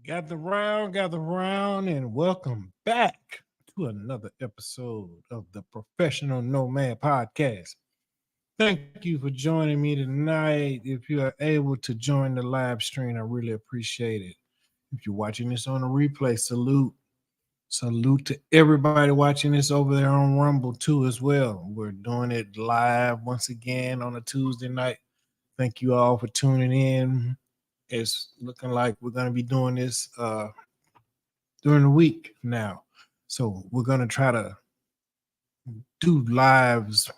Gather round, and welcome back to another episode of the Professional Nomad Podcast. Thank you for joining me tonight. If you are able to join the live stream, I really appreciate it. If you're watching this on a replay, salute. Salute to everybody watching this over there on Rumble too as well. We're doing it live once again on a Tuesday night. Thank you all for tuning in. It's looking like we're going to be doing this during the week now. So we're going to try to do lives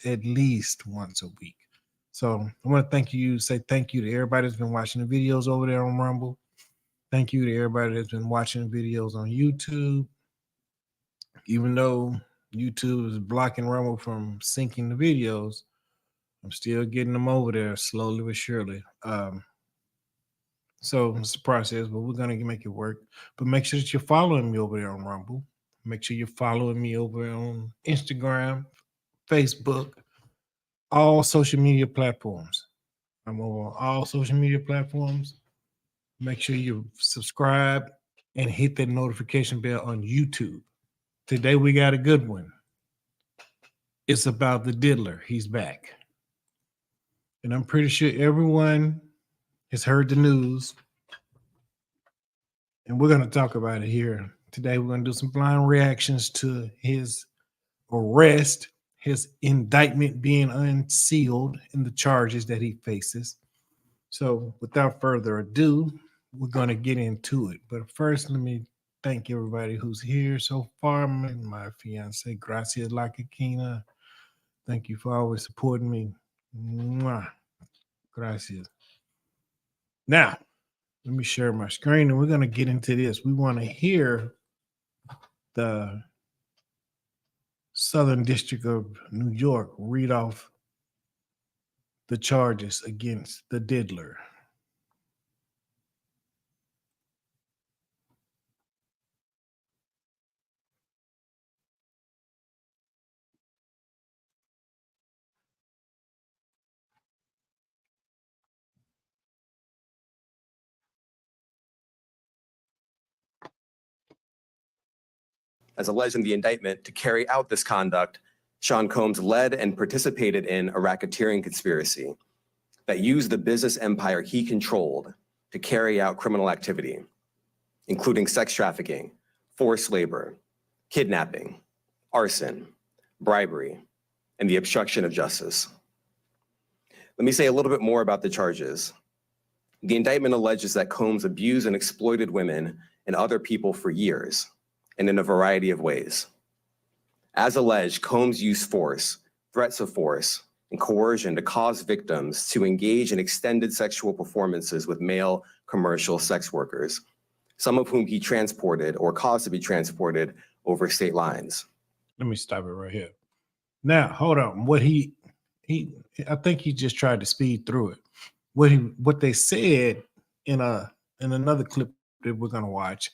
at least once a week. So I want to say thank you to everybody that's been watching the videos over there on Rumble. Thank you to everybody that's been watching the videos on YouTube. Even though YouTube is blocking Rumble from syncing the videos, I'm still getting them over there slowly but surely. So it's a process, but we're going to make it work. But make sure that you're following me over there on Rumble. Make sure you're following me over on Instagram, Facebook, all social media platforms. I'm over on all social media platforms. Make sure you subscribe and hit that notification bell on YouTube. Today we got a good one. It's about the diddler. He's back. And I'm pretty sure everyone has heard the news. And we're going to talk about it here. Today we're going to do some blind reactions to his arrest, his indictment being unsealed, and the charges that he faces. So without further ado, we're going to get into it. But first, let me thank everybody who's here so far. My fiance, Gracias La Kikina. Thank you for always supporting me. Mwah. Gracias. Now, let me share my screen and we're going to get into this. We want to hear the Southern District of New York read off the charges against the diddler. As alleged in the indictment, to carry out this conduct, Sean Combs led and participated in a racketeering conspiracy that used the business empire he controlled to carry out criminal activity, including sex trafficking, forced labor, kidnapping, arson, bribery, and the obstruction of justice. Let me say a little bit more about the charges. The indictment alleges that Combs abused and exploited women and other people for years, and in a variety of ways. As alleged, Combs used force, threats of force, and coercion to cause victims to engage in extended sexual performances with male commercial sex workers, some of whom he transported or caused to be transported over state lines. Let me stop it right here. Now, hold on. I think he just tried to speed through it. What they said in another clip that we're going to watch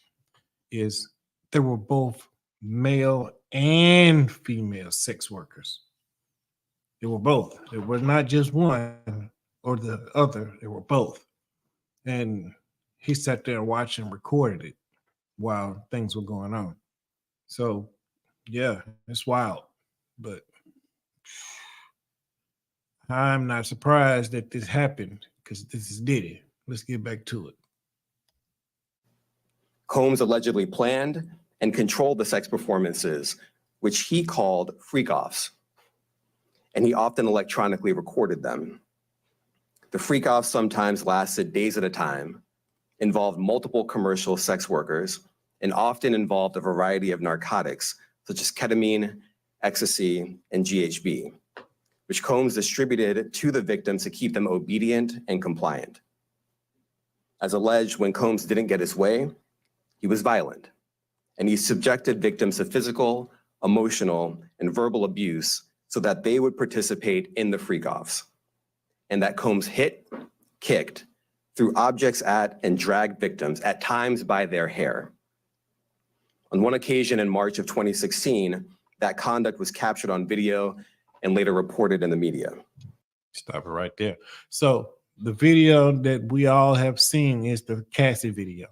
is there were both male and female sex workers. They were both. It was not just one or the other. They were both. And he sat there and watched and recorded it while things were going on. So, yeah, it's wild. But I'm not surprised that this happened because this is Diddy. Let's get back to it. Combs allegedly planned and controlled the sex performances, which he called freak-offs, and he often electronically recorded them. The freak-offs sometimes lasted days at a time, involved multiple commercial sex workers, and often involved a variety of narcotics, such as ketamine, ecstasy, and GHB, which Combs distributed to the victims to keep them obedient and compliant. As alleged, when Combs didn't get his way, he was violent, and he subjected victims to physical, emotional, and verbal abuse so that they would participate in the freak-offs, and that Combs hit, kicked, threw objects at, and dragged victims, at times by their hair. On one occasion in March of 2016, that conduct was captured on video and later reported in the media. Stop it right there. So the video that we all have seen is the Cassie video.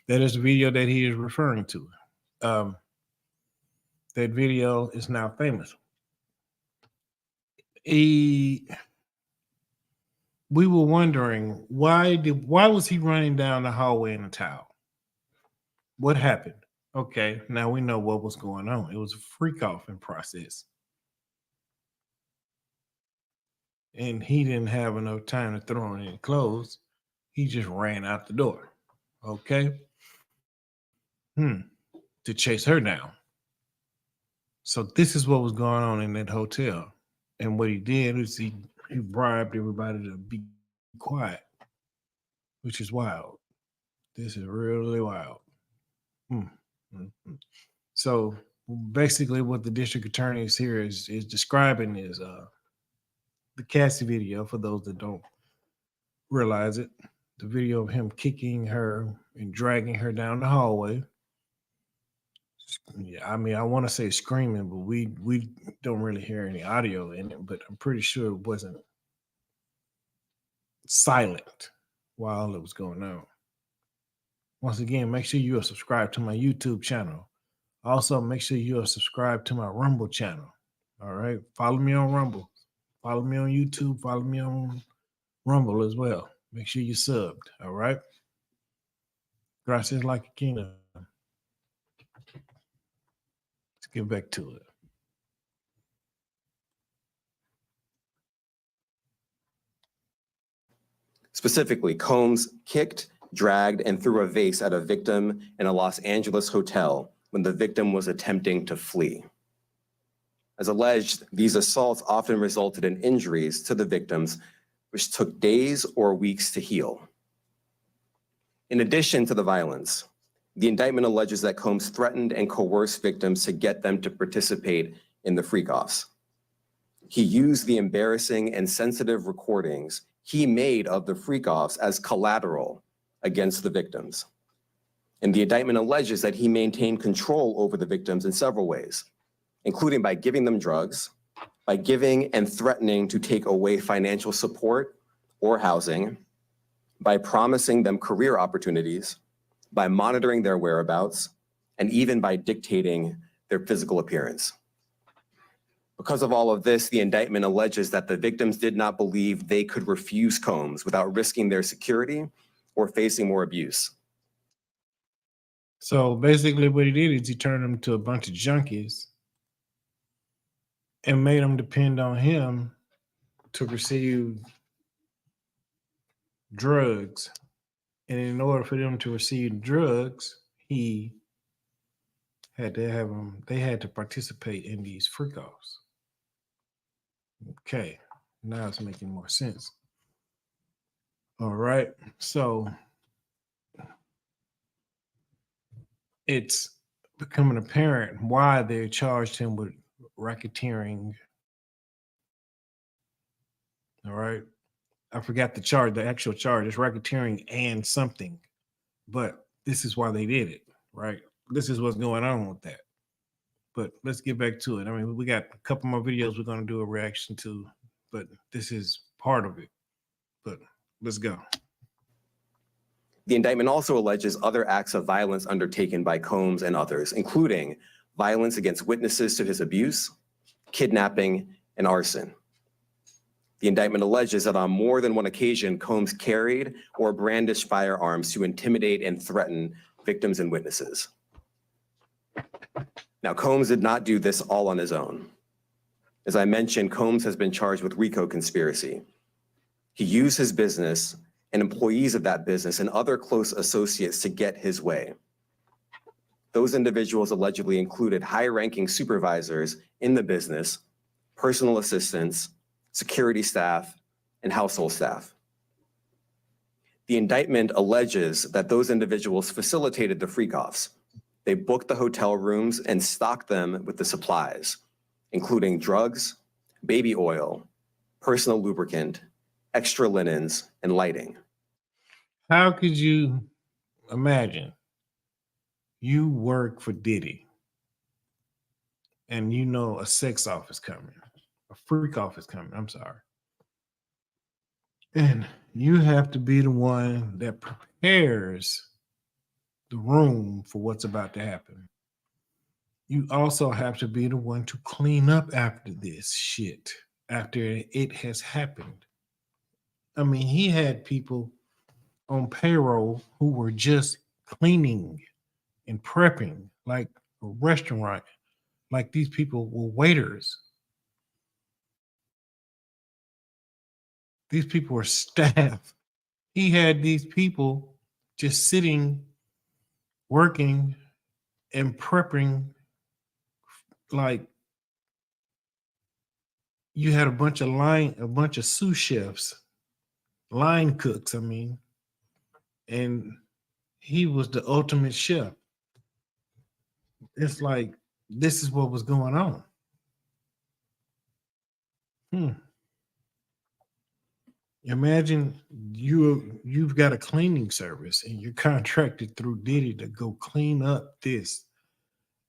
That is the video that he is referring to. That video is now famous. We were wondering why was he running down the hallway in a towel? What happened? Okay, now we know what was going on. It was a freak off in process. And he didn't have enough time to throw on any clothes. He just ran out the door. Okay. To chase her down. So this is what was going on in that hotel. And what he did is he bribed everybody to be quiet, which is wild. This is really wild. So basically what the district attorney is here is describing is the Cassie video, for those that don't realize it. The video of him kicking her and dragging her down the hallway. Yeah, I mean, I want to say screaming, but we don't really hear any audio in it, but I'm pretty sure it wasn't silent while it was going on. Once again, make sure you are subscribed to my YouTube channel. Also, make sure you are subscribed to my Rumble channel. All right. Follow me on Rumble. Follow me on YouTube. Follow me on Rumble as well. Make sure you're subbed. All right. Gracias like a kingdom. Let's get back to it. Specifically, Combs kicked, dragged, and threw a vase at a victim in a Los Angeles hotel when the victim was attempting to flee. As alleged, these assaults often resulted in injuries to the victims, which took days or weeks to heal. In addition to the violence, the indictment alleges that Combs threatened and coerced victims to get them to participate in the freak-offs. He used the embarrassing and sensitive recordings he made of the freak-offs as collateral against the victims. And the indictment alleges that he maintained control over the victims in several ways, including by giving them drugs, by giving and threatening to take away financial support or housing, by promising them career opportunities, by monitoring their whereabouts, and even by dictating their physical appearance. Because of all of this, the indictment alleges that the victims did not believe they could refuse Combs without risking their security or facing more abuse. So basically what he did is he turned them to a bunch of junkies and made them depend on him to receive drugs. And in order for them to receive drugs, he had to have them, they had to participate in these freak-offs. Okay, now it's making more sense. All right, so it's becoming apparent why they charged him with racketeering. All right, I forgot the charge, the actual charge is racketeering and something, but this is why they did it, right? This is what's going on with that. But let's get back to it. I mean, we got a couple more videos we're going to do a reaction to, but this is part of it. But let's go. The indictment also alleges other acts of violence undertaken by Combs and others, including violence against witnesses to his abuse, kidnapping, and arson. The indictment alleges that on more than one occasion, Combs carried or brandished firearms to intimidate and threaten victims and witnesses. Now, Combs did not do this all on his own. As I mentioned, Combs has been charged with RICO conspiracy. He used his business and employees of that business and other close associates to get his way. Those individuals allegedly included high-ranking supervisors in the business, personal assistants, security staff, and household staff. The indictment alleges that those individuals facilitated the freak-offs. They booked the hotel rooms and stocked them with the supplies, including drugs, baby oil, personal lubricant, extra linens, and lighting. How could you imagine you work for Diddy and you know a sex off is coming, a freak off is coming, I'm sorry. And you have to be the one that prepares the room for what's about to happen. You also have to be the one to clean up after this shit, after it has happened. I mean, he had people on payroll who were just cleaning and prepping like a restaurant, like these people were waiters. These people were staff. He had these people just sitting, working, and prepping. Like you had a bunch of sous chefs, line cooks, I mean, and he was the ultimate chef. It's like this is what was going on. Hmm. Imagine you've got a cleaning service and you're contracted through Diddy to go clean up this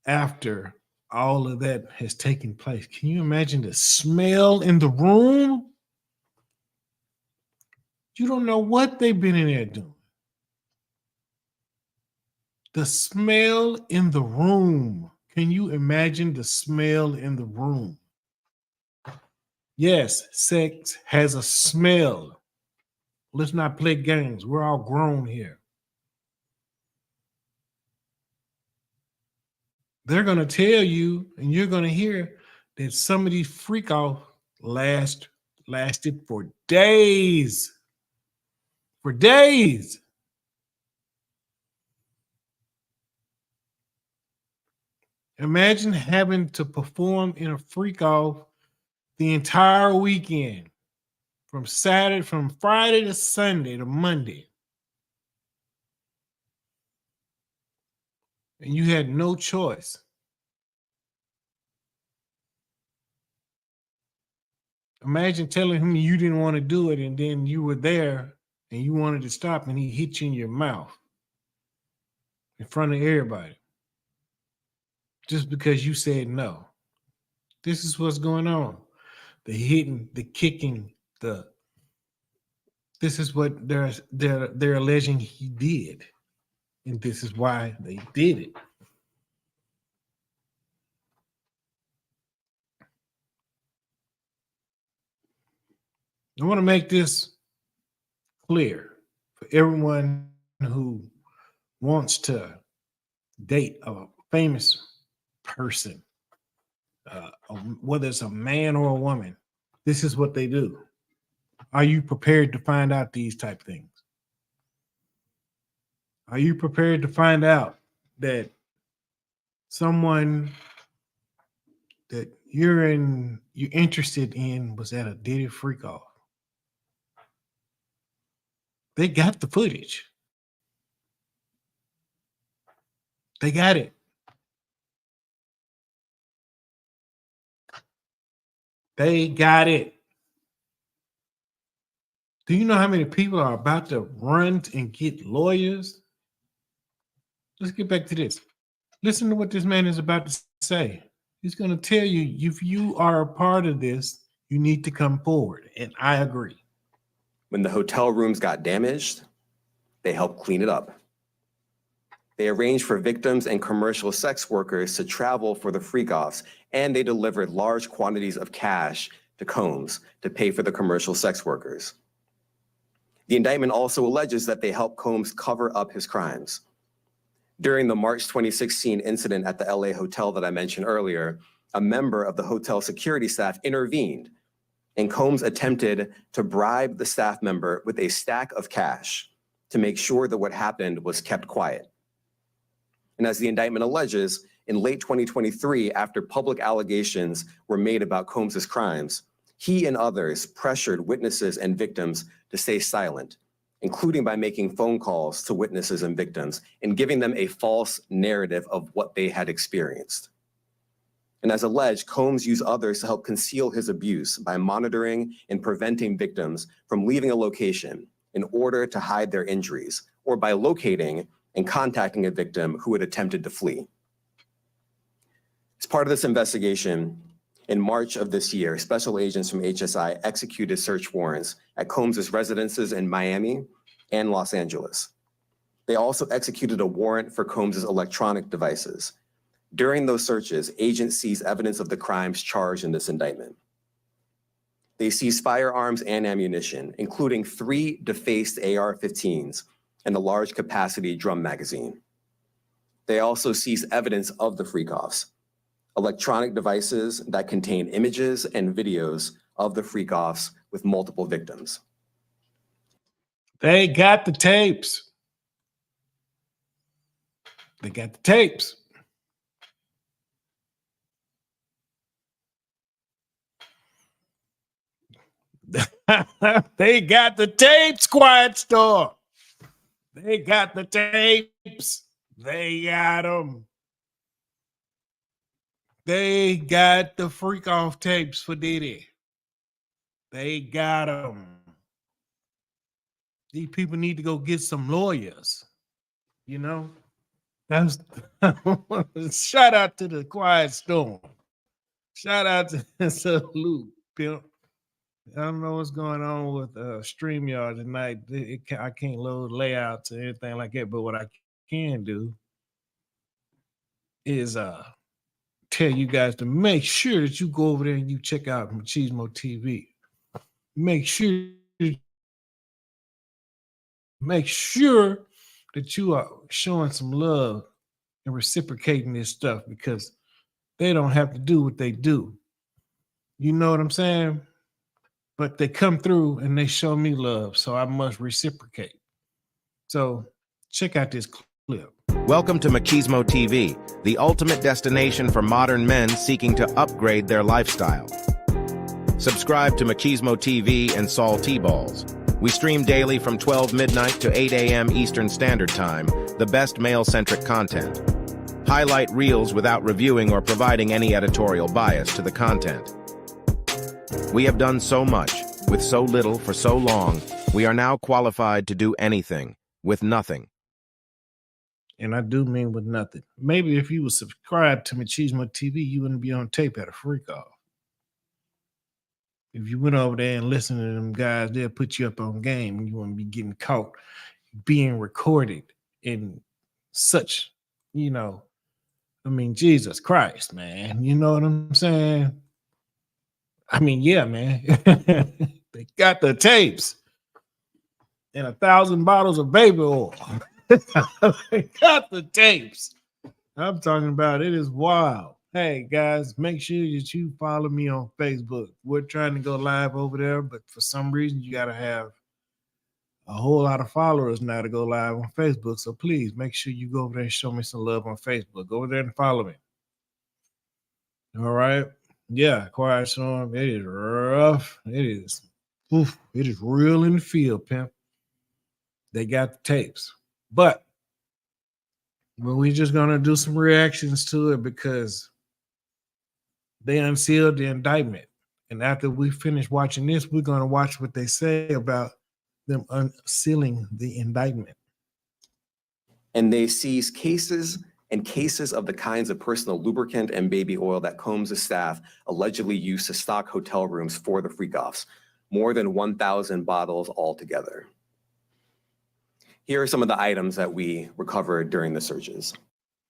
after all of that has taken place. Can you imagine the smell in the room? You don't know what they've been in there doing. The smell in the room. Can you imagine the smell in the room? Yes, sex has a smell. Let's not play games. We're all grown here. They're going to tell you, and you're going to hear that some of these freak off lasted for days. For days. Imagine having to perform in a freak off the entire weekend from Friday to Sunday to Monday. And you had no choice. Imagine telling him you didn't want to do it and then you were there and you wanted to stop and he hit you in your mouth in front of everybody just because you said no. This is what's going on. The hitting, the kicking, this is what they're alleging he did. And this is why they did it. I want to make this clear for everyone who wants to date a famous person, whether it's a man or a woman. This is what they do. Are you prepared to find out these type of things? Are you prepared to find out that someone that you're interested in was at a Diddy freak off? They got the footage. They got it. They got it. Do you know how many people are about to run and get lawyers? Let's get back to this. Listen to what this man is about to say. He's going to tell you if you are a part of this, you need to come forward. And I agree. When the hotel rooms got damaged, they helped clean it up. They arranged for victims and commercial sex workers to travel for the freak-offs, and they delivered large quantities of cash to Combs to pay for the commercial sex workers. The indictment also alleges that they helped Combs cover up his crimes. During the March 2016 incident at the LA hotel that I mentioned earlier, a member of the hotel security staff intervened, and Combs attempted to bribe the staff member with a stack of cash to make sure that what happened was kept quiet. And as the indictment alleges, in late 2023, after public allegations were made about Combs's crimes, he and others pressured witnesses and victims to stay silent, including by making phone calls to witnesses and victims and giving them a false narrative of what they had experienced. And as alleged, Combs used others to help conceal his abuse by monitoring and preventing victims from leaving a location in order to hide their injuries, or by locating and contacting a victim who had attempted to flee. As part of this investigation, in March of this year, special agents from HSI executed search warrants at Combs's residences in Miami and Los Angeles. They also executed a warrant for Combs's electronic devices. During those searches, agents seized evidence of the crimes charged in this indictment. They seized firearms and ammunition, including 3 defaced AR-15s and a large capacity drum magazine. They also seized evidence of the freak-offs, electronic devices that contain images and videos of the freak-offs with multiple victims. They got the tapes. They got the tapes. They got the tapes, Quiet Storm. They got the tapes. They got them. They got the freak off tapes for Diddy. They got them. These people need to go get some lawyers. You know? That's shout out to the Quiet Storm. Shout out to Salute, pimp. I don't know what's going on with StreamYard tonight. I can't load layouts or anything like that. But what I can do is tell you guys to make sure that you go over there and you check out Machismo TV. Make sure that you are showing some love and reciprocating this stuff, because they don't have to do what they do. You know what I'm saying? But they come through and they show me love, so I must reciprocate. So check out this clip. Welcome to Machismo TV, the ultimate destination for modern men seeking to upgrade their lifestyle. Subscribe to Machismo TV and Saul T-Balls. We stream daily from 12 midnight to 8 a.m. Eastern Standard Time, the best male-centric content. Highlight reels without reviewing or providing any editorial bias to the content. We have done so much, with so little for so long, we are now qualified to do anything, with nothing. And I do mean with nothing. Maybe if you would subscribe to Machismo TV, you wouldn't be on tape at a freak off. If you went over there and listened to them guys, they'll put you up on game and you wouldn't be getting caught being recorded in such, you know, I mean, Jesus Christ, man. You know what I'm saying? I mean, yeah, man. They got the tapes and 1,000 bottles of baby oil. They got the tapes. I'm talking about it is wild. Hey, guys, make sure that you follow me on Facebook. We're trying to go live over there, but for some reason, you got to have a whole lot of followers now to go live on Facebook. So please make sure you go over there and show me some love on Facebook. Go over there and follow me. All right. Yeah, Quiet Storm. It is rough. It is real in the field, pimp. They got the tapes. But we're just going to do some reactions to it because they unsealed the indictment. And after we finish watching this, we're going to watch what they say about them unsealing the indictment. And they seized cases and cases of the kinds of personal lubricant and baby oil that Combs' staff allegedly used to stock hotel rooms for the freak-offs, more than 1,000 bottles altogether. Here are some of the items that we recovered during the searches.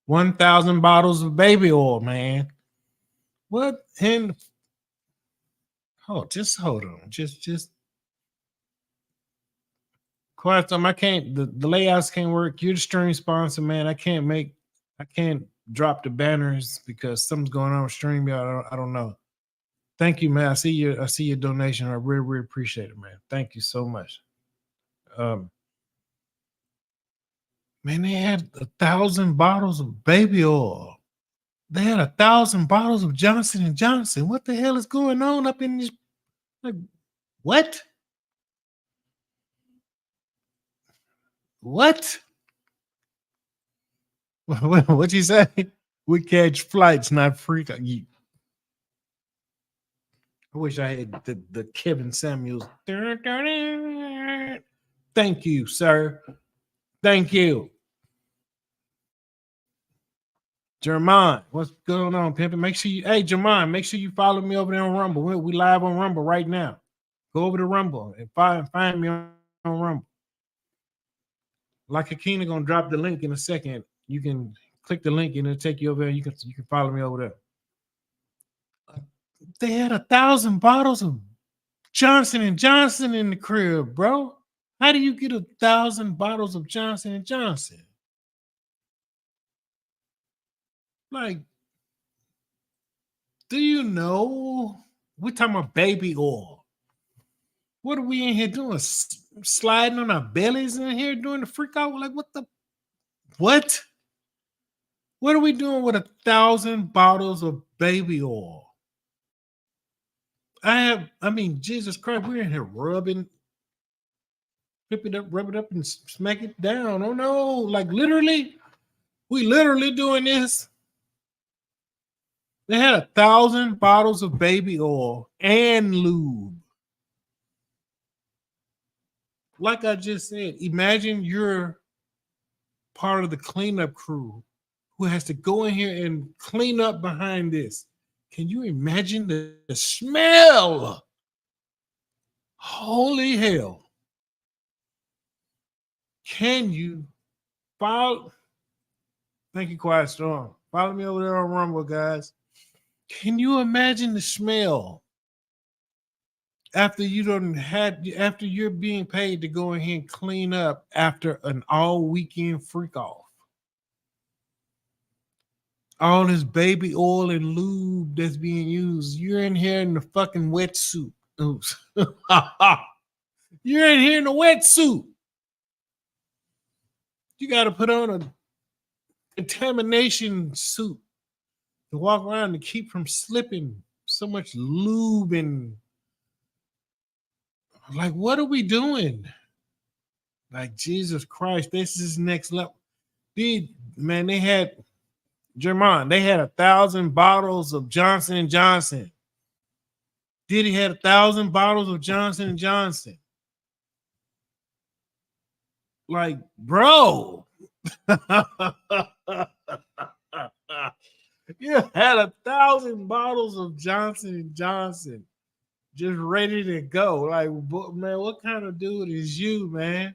1,000 bottles of baby oil, man. What in? Oh, just hold on. Just Quiet Storm. I can't. The layouts can't work. You're the stream sponsor, man. I can't drop the banners because something's going on with StreamYard. I don't know. Thank you, man. I see your donation. I really, really appreciate it, man. Thank you so much. Man, they had 1,000 bottles of baby oil. They had 1,000 bottles of Johnson & Johnson. What the hell is going on up in this? Like, what? What? What'd you say? We catch flights, not freak. I wish I had the Kevin Samuels. Thank you, sir. Thank you. Jermaine, what's going on, pimpin'? Make sure Jermaine, make sure you follow me over there on Rumble. We live on Rumble right now. Go over to Rumble and find me on Rumble. Like Akina gonna drop the link in a second. You can click the link and it'll take you over there. You can follow me over there. They had 1,000 bottles of Johnson and Johnson in the crib, bro. How do you get 1,000 bottles of Johnson and Johnson? Like, do you know? We're talking about baby oil. What are we in here doing? Sliding on our bellies in here doing the freak out? Like, what the? What? What are we doing with 1,000 bottles of baby oil? I mean, Jesus Christ, we're in here rubbing, rub it up and smack it down. Oh no, like literally, we literally doing this. They had 1,000 bottles of baby oil and lube. Like I just said, imagine you're part of the cleanup crew who has to go in here and clean up behind this. Can you imagine the smell? Holy hell. Can you follow? Thank you, Quiet Storm. Follow me over there on Rumble, guys. Can you imagine the smell after after you're being paid to go in here and clean up after an all weekend freak off? All this baby oil and lube that's being used. You're in here in the fucking wetsuit. Oops. You're in here in a wetsuit. You got to put on a contamination suit to walk around to keep from slipping. So much lube and like, what are we doing? Like, Jesus Christ, this is next level. Dude, man, they had Jermon, they had 1,000 bottles of Johnson and Johnson. Diddy had 1,000 bottles of Johnson and Johnson. Like, bro, you had 1,000 bottles of Johnson and Johnson just ready to go. Like, man, what kind of dude is you, man?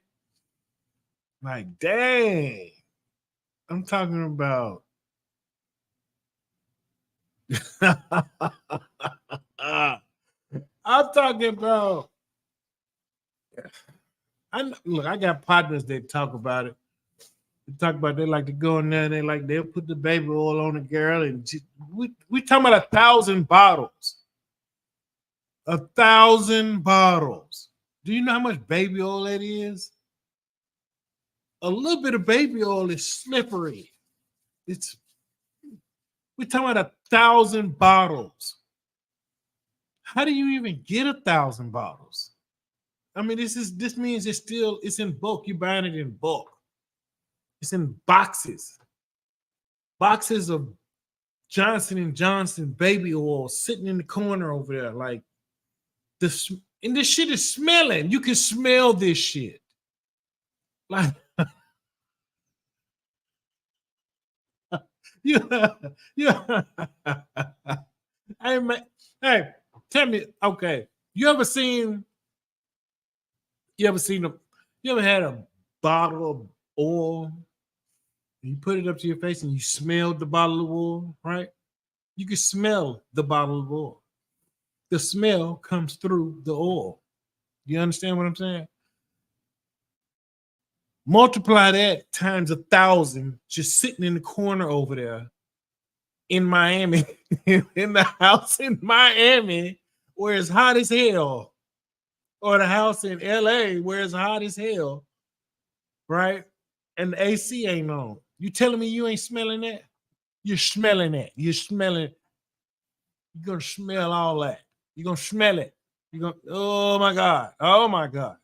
Like, dang. I'm talking about. I'm talking about. Look, I got partners that talk about it. They talk about they like to go in there and they'll put the baby oil on the girl and we talking about 1,000 bottles. 1,000 bottles. Do you know how much baby oil that is? A little bit of baby oil is slippery. We're talking about 1,000 bottles. How do you even get 1,000 bottles? I mean, this means it's in bulk. You're buying it in bulk. It's in boxes. Boxes of Johnson and Johnson baby oil sitting in the corner over there. Like this, and this shit is smelling. You can smell this shit. Like yeah. Hey, man, hey, tell me, okay. You ever had a bottle of oil? You put it up to your face and you smelled the bottle of oil, right? You can smell the bottle of oil. The smell comes through the oil. You understand what I'm saying? Multiply that times 1,000 just sitting in the corner over there in Miami, in the house in Miami where it's hot as hell, or the house in LA where it's hot as hell, right? And the AC ain't on. You telling me you ain't smelling that? You're smelling that. You're smelling. You're gonna smell all that. You're gonna smell it. You're gonna. Oh my God. Oh my God.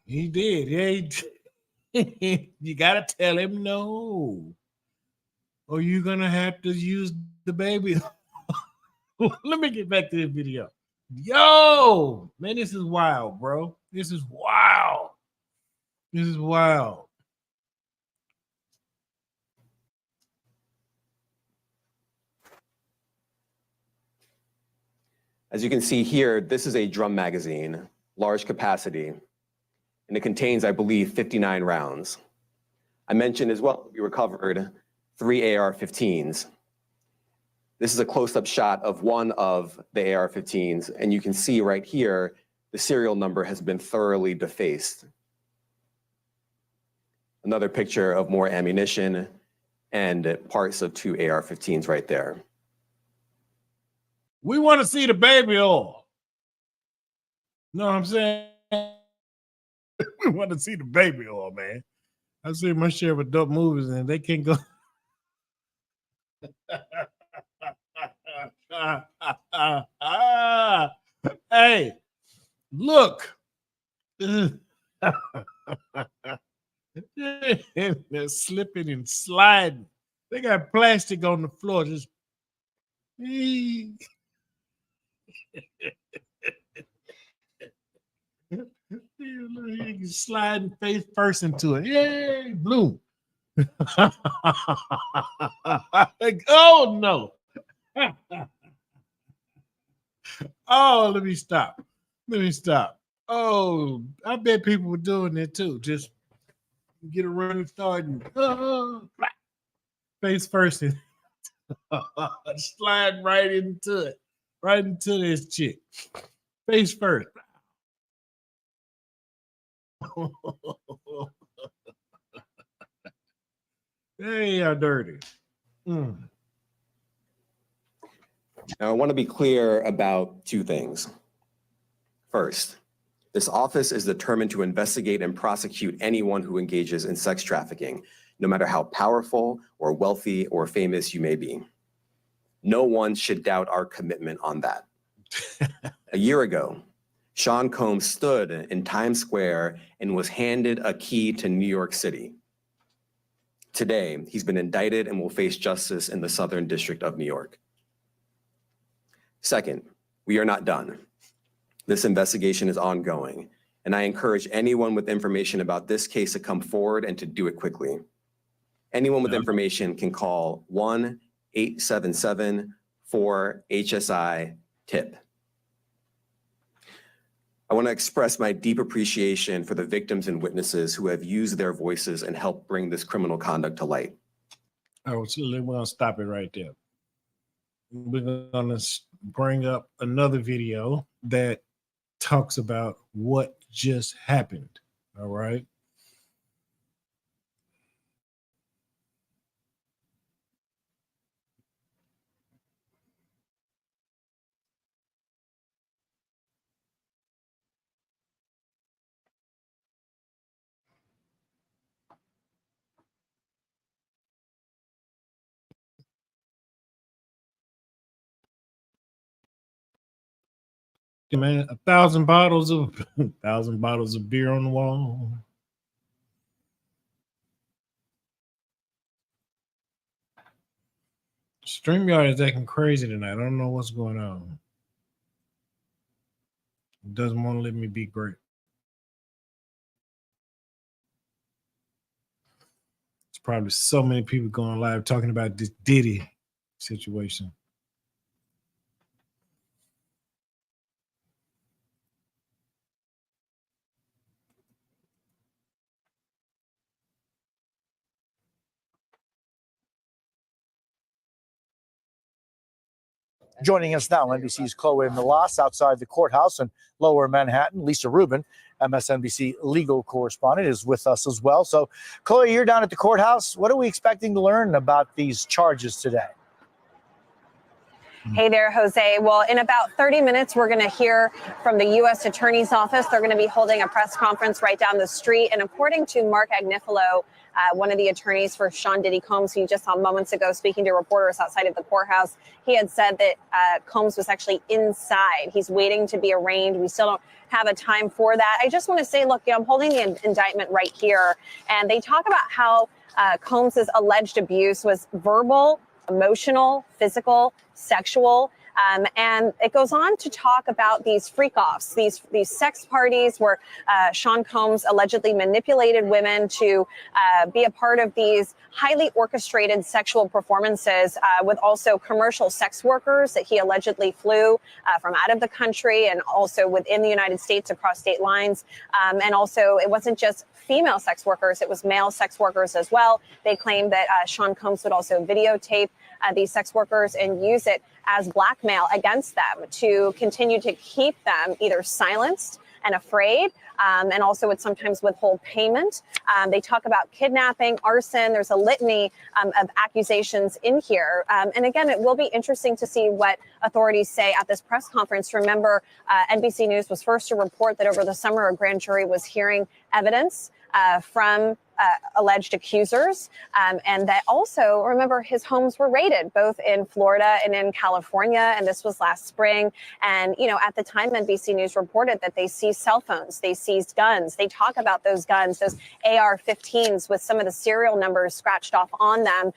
He did. Yeah, he did. You gotta tell him no, or you're gonna have to use the baby. Let me get back to this video. Yo, man, this is wild, bro. This is wild. This is wild. As you can see here, this is a drum magazine. large capacity, and it contains, I believe, 59 rounds. I mentioned as well, we recovered 3 AR-15s. This is a close-up shot of one of the AR-15s, and you can see right here, the serial number has been thoroughly defaced. Another picture of more ammunition and parts of 2 AR-15s right there. We want to see the baby oil. Know what I'm saying? We want to see the baby oil, man. I've seen my share of adult movies and they can't go. Hey, look. They're slipping and sliding. They got plastic on the floor. Just sliding face first into it. Yay, blue. Oh no. Oh, let me stop. Oh, I bet people were doing it too. Just get a running start and face first and slide right into it. Right into this chick. Face first. They are dirty. Now, I want to be clear about 2 things. First, this office is determined to investigate and prosecute anyone who engages in sex trafficking, no matter how powerful or wealthy or famous you may be. No one should doubt our commitment on that. A year ago, Sean Combs stood in Times Square and was handed a key to New York City. Today, he's been indicted and will face justice in the Southern District of New York. Second, we are not done. This investigation is ongoing, and I encourage anyone with information about this case to come forward and to do it quickly. Anyone with information can call 1-877-4HSI-TIP. I want to express my deep appreciation for the victims and witnesses who have used their voices and helped bring this criminal conduct to light. Oh, so we're going to stop it right there. We're going to bring up another video that talks about what just happened. All right. Man, 1,000 bottles of 1,000 bottles of beer on the wall. StreamYard is acting crazy tonight. I don't know what's going on. It doesn't want to let me be great. It's probably so many people going live talking about this Diddy situation. Joining us now, NBC's Chloe Melas outside the courthouse in Lower Manhattan. Lisa Rubin, MSNBC legal correspondent, is with us as well. So, Chloe, you're down at the courthouse. What are we expecting to learn about these charges today? Hey there, Jose. Well, in about 30 minutes, we're going to hear from the U.S. Attorney's Office. They're going to be holding a press conference right down the street. And according to Mark Agnifilo, one of the attorneys for Sean Diddy Combs, who you just saw moments ago speaking to reporters outside of the courthouse, he had said that Combs was actually inside. He's waiting to be arraigned. We still don't have a time for that. I just want to say, look, I'm holding the indictment right here. And they talk about how Combs's alleged abuse was verbal, emotional, physical, sexual. And it goes on to talk about these freak-offs, these sex parties where Sean Combs allegedly manipulated women to be a part of these highly orchestrated sexual performances with also commercial sex workers that he allegedly flew from out of the country and also within the United States across state lines. And also it wasn't just female sex workers, it was male sex workers as well. They claimed that Sean Combs would also videotape these sex workers and use it as blackmail against them to continue to keep them either silenced and afraid, and also would sometimes withhold payment. They talk about kidnapping, arson. There's a litany of accusations in here. And again, it will be interesting to see what authorities say at this press conference. Remember, NBC News was first to report that over the summer, a grand jury was hearing evidence from alleged accusers. And that also, remember, his homes were raided both in Florida and in California. And this was last spring. And, you know, at the time, NBC News reported that they seized cell phones, they seized guns. They talk about those guns, those AR-15s with some of the serial numbers scratched off on them.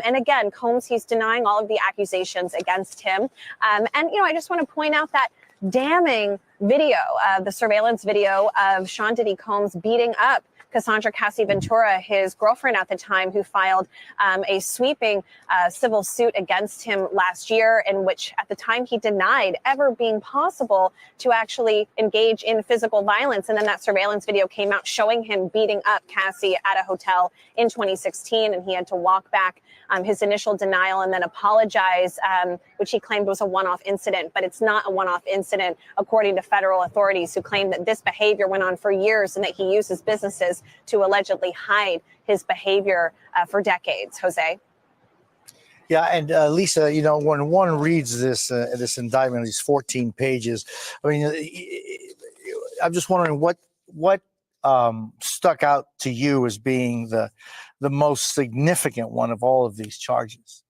And again, Combs, he's denying all of the accusations against him. And, you know, I just want to point out that damning video, the surveillance video of Sean Diddy Combs beating up Cassandra Cassie Ventura, his girlfriend at the time, who filed a sweeping civil suit against him last year, in which at the time he denied ever being possible to actually engage in physical violence. And then that surveillance video came out showing him beating up Cassie at a hotel in 2016, and he had to walk back his initial denial and then apologize, which he claimed was a one-off incident. But it's not a one-off incident, according to federal authorities, who claim that this behavior went on for years and that he uses businesses to allegedly hide his behavior for decades. Jose? Yeah, and Lisa, you know, when one reads this indictment, these 14 pages, I mean, I'm just wondering what stuck out to you as being the most significant one of all of these charges?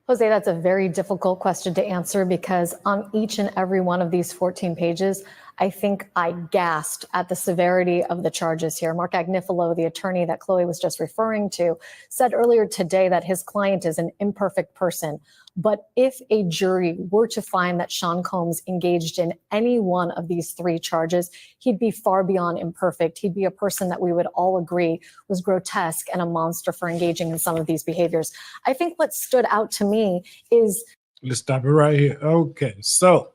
Jose, that's a very difficult question to answer because on each and every one of these 14 pages, I think I gasped at the severity of the charges here. Mark Agnifilo, the attorney that Chloe was just referring to, said earlier today that his client is an imperfect person. But if a jury were to find that Sean Combs engaged in any one of these three charges, he'd be far beyond imperfect. He'd be a person that we would all agree was grotesque and a monster for engaging in some of these behaviors. I think what stood out to me is... Let's stop it right here. Okay, so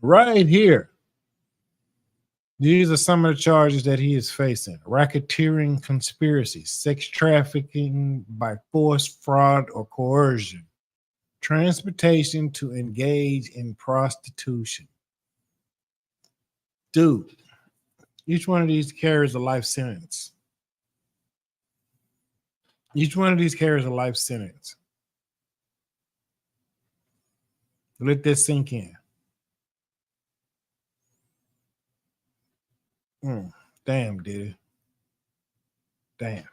right here, these are some of the charges that he is facing: racketeering, conspiracy, sex trafficking by force, fraud, or coercion, transportation to engage in prostitution. Dude, each one of these carries a life sentence. Each one of these carries a life sentence. Let this sink in. Damn, Diddy. Damn.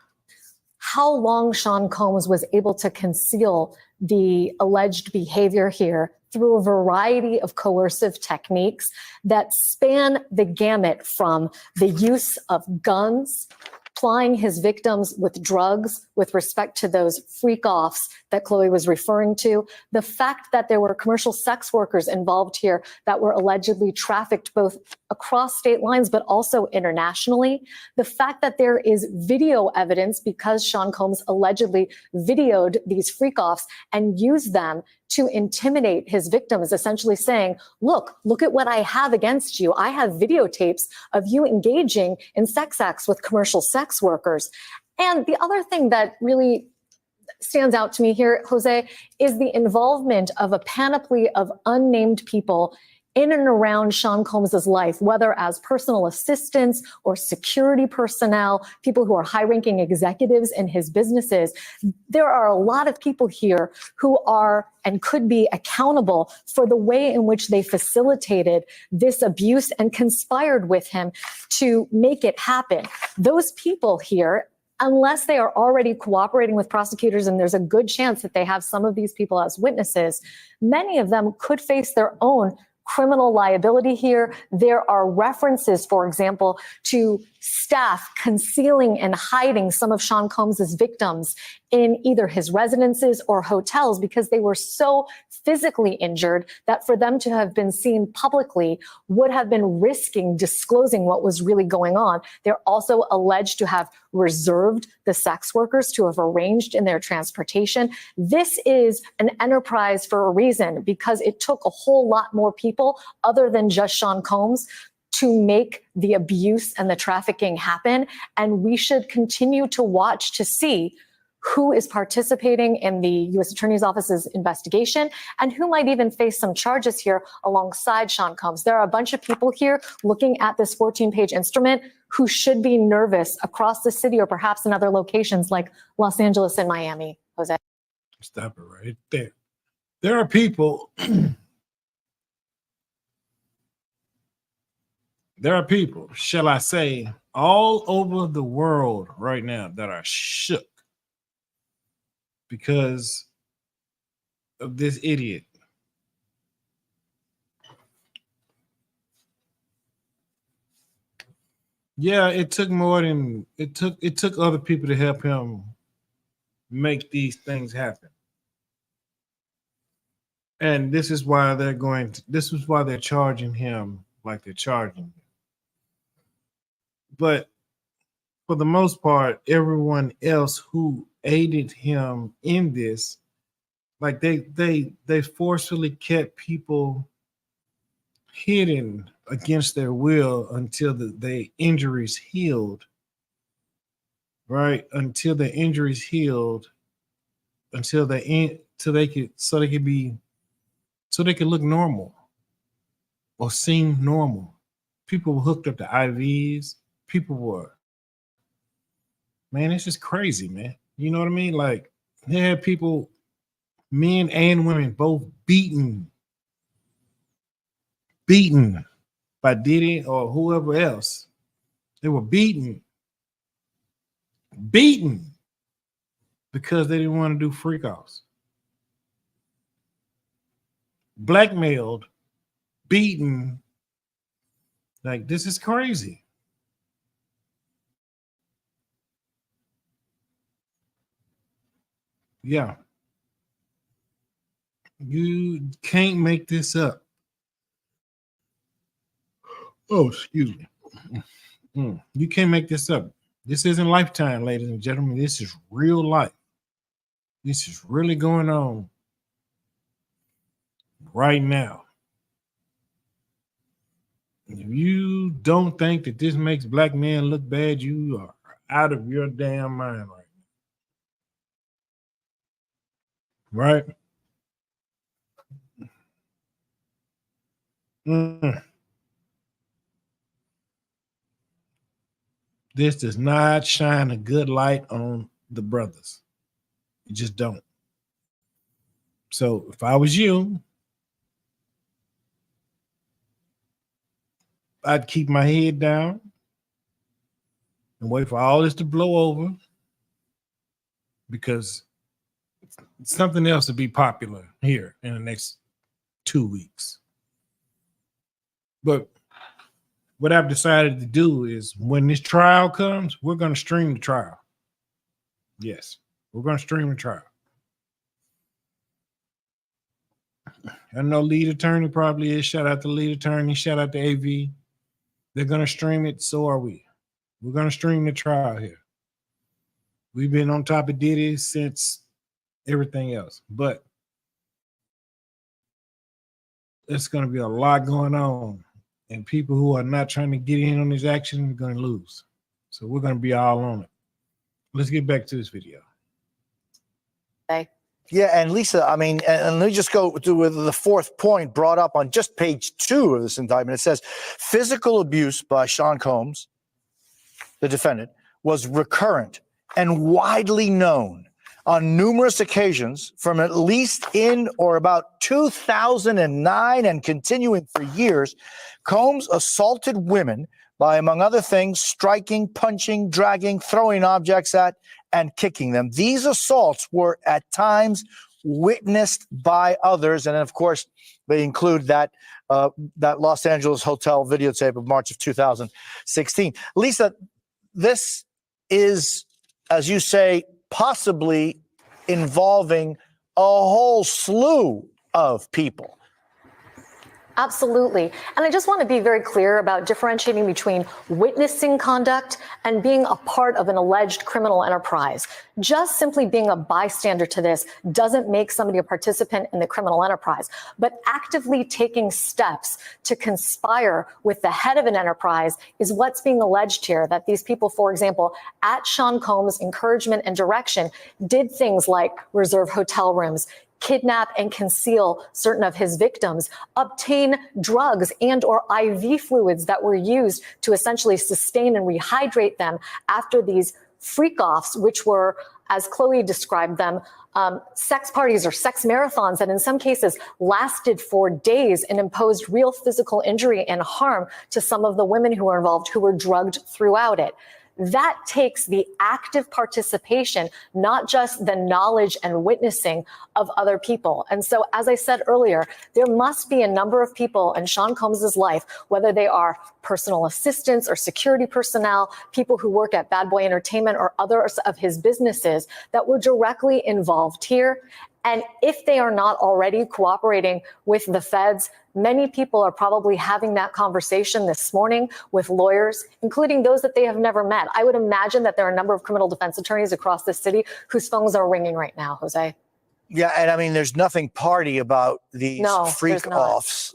How long Sean Combs was able to conceal the alleged behavior here through a variety of coercive techniques that span the gamut from the use of guns, plying his victims with drugs with respect to those freak-offs that Chloe was referring to, the fact that there were commercial sex workers involved here that were allegedly trafficked both across state lines but also internationally, the fact that there is video evidence because Sean Combs allegedly videoed these freak-offs and used them to intimidate his victims, essentially saying, look at what I have against you. I have videotapes of you engaging in sex acts with commercial sex workers. And the other thing that really stands out to me here, Jose, is the involvement of a panoply of unnamed people in and around Sean Combs's life, whether as personal assistants or security personnel, people who are high-ranking executives in his businesses. There are a lot of people here who are and could be accountable for the way in which they facilitated this abuse and conspired with him to make it happen. Those people here, unless they are already cooperating with prosecutors, and there's a good chance that they have some of these people as witnesses, many of them could face their own criminal liability here. There are references, for example, to staff concealing and hiding some of Sean Combs's victims in either his residences or hotels because they were so physically injured that for them to have been seen publicly would have been risking disclosing what was really going on. They're also alleged to have reserved the sex workers to have arranged in their transportation. This is an enterprise for a reason, because it took a whole lot more people other than just Sean Combs to make the abuse and the trafficking happen. And we should continue to watch to see who is participating in the U.S. Attorney's Office's investigation and who might even face some charges here alongside Sean Combs. There are a bunch of people here looking at this 14-page instrument who should be nervous across the city or perhaps in other locations like Los Angeles and Miami. Jose. Stop it right there. There are people. There are people, shall I say, all over the world right now that are shook because of this idiot. Yeah, it took more than it took other people to help him make these things happen. And this is why they're charging him like they're charging him. But for the most part, everyone else who aided him in this, like they forcefully kept people hidden against their will until the injuries healed, right? Until the injuries healed, until they could look normal or seem normal. People were hooked up to IVs. People were, man, it's just crazy, man. You know what I mean? Like, they had people, men and women, both beaten by Diddy or whoever else. They were beaten because they didn't want to do freak offs. Blackmailed, beaten. Like, this is crazy. Yeah. You can't make this up. Oh, excuse me. You can't make this up. This isn't Lifetime, ladies and gentlemen. This is real life. This is really going on right now. If you don't think that this makes black men look bad, you are out of your damn mind right now. Right? This does not shine a good light on the brothers. You just don't. So if I was you, I'd keep my head down and wait for all this to blow over, because something else will be popular here in the next 2 weeks. But what I've decided to do is, when this trial comes, we're going to stream the trial. Yes, we're going to stream the trial. I know lead attorney probably is. Shout out to lead attorney. Shout out to AV. They're going to stream it. So are we. We're going to stream the trial here. We've been on top of Diddy since everything else. But there's going to be a lot going on. And people who are not trying to get in on this action are going to lose. So we're going to be all on it. Let's get back to this video. Yeah, and Lisa, I mean, and let me just go to the fourth point brought up on just page 2 of this indictment. It says physical abuse by Sean Combs, the defendant, was recurrent and widely known on numerous occasions from at least in or about 2009 and continuing for years. Combs assaulted women by, among other things, striking, punching, dragging, throwing objects at, and kicking them. These assaults were at times witnessed by others. And of course, they include that Los Angeles hotel videotape of March of 2016. Lisa, this is, as you say, possibly involving a whole slew of people. Absolutely. And I just want to be very clear about differentiating between witnessing conduct and being a part of an alleged criminal enterprise. Just simply being a bystander to this doesn't make somebody a participant in the criminal enterprise, but actively taking steps to conspire with the head of an enterprise is what's being alleged here. That these people, for example, at Sean Combs' encouragement and direction, did things like reserve hotel rooms, kidnap and conceal certain of his victims, obtain drugs and or IV fluids that were used to essentially sustain and rehydrate them after these freak-offs, which were, as Chloe described them, sex parties or sex marathons that in some cases lasted for days and imposed real physical injury and harm to some of the women who were involved, who were drugged throughout it. That takes the active participation, not just the knowledge and witnessing of other people. And so, as I said earlier, there must be a number of people in Sean Combs' life, whether they are personal assistants or security personnel, people who work at Bad Boy Entertainment or others of his businesses, that were directly involved here. And if they are not already cooperating with the feds, many people are probably having that conversation this morning with lawyers, including those that they have never met. I would imagine that there are a number of criminal defense attorneys across the city whose phones are ringing right now, Jose. Yeah, and I mean, there's nothing party about these freak-offs.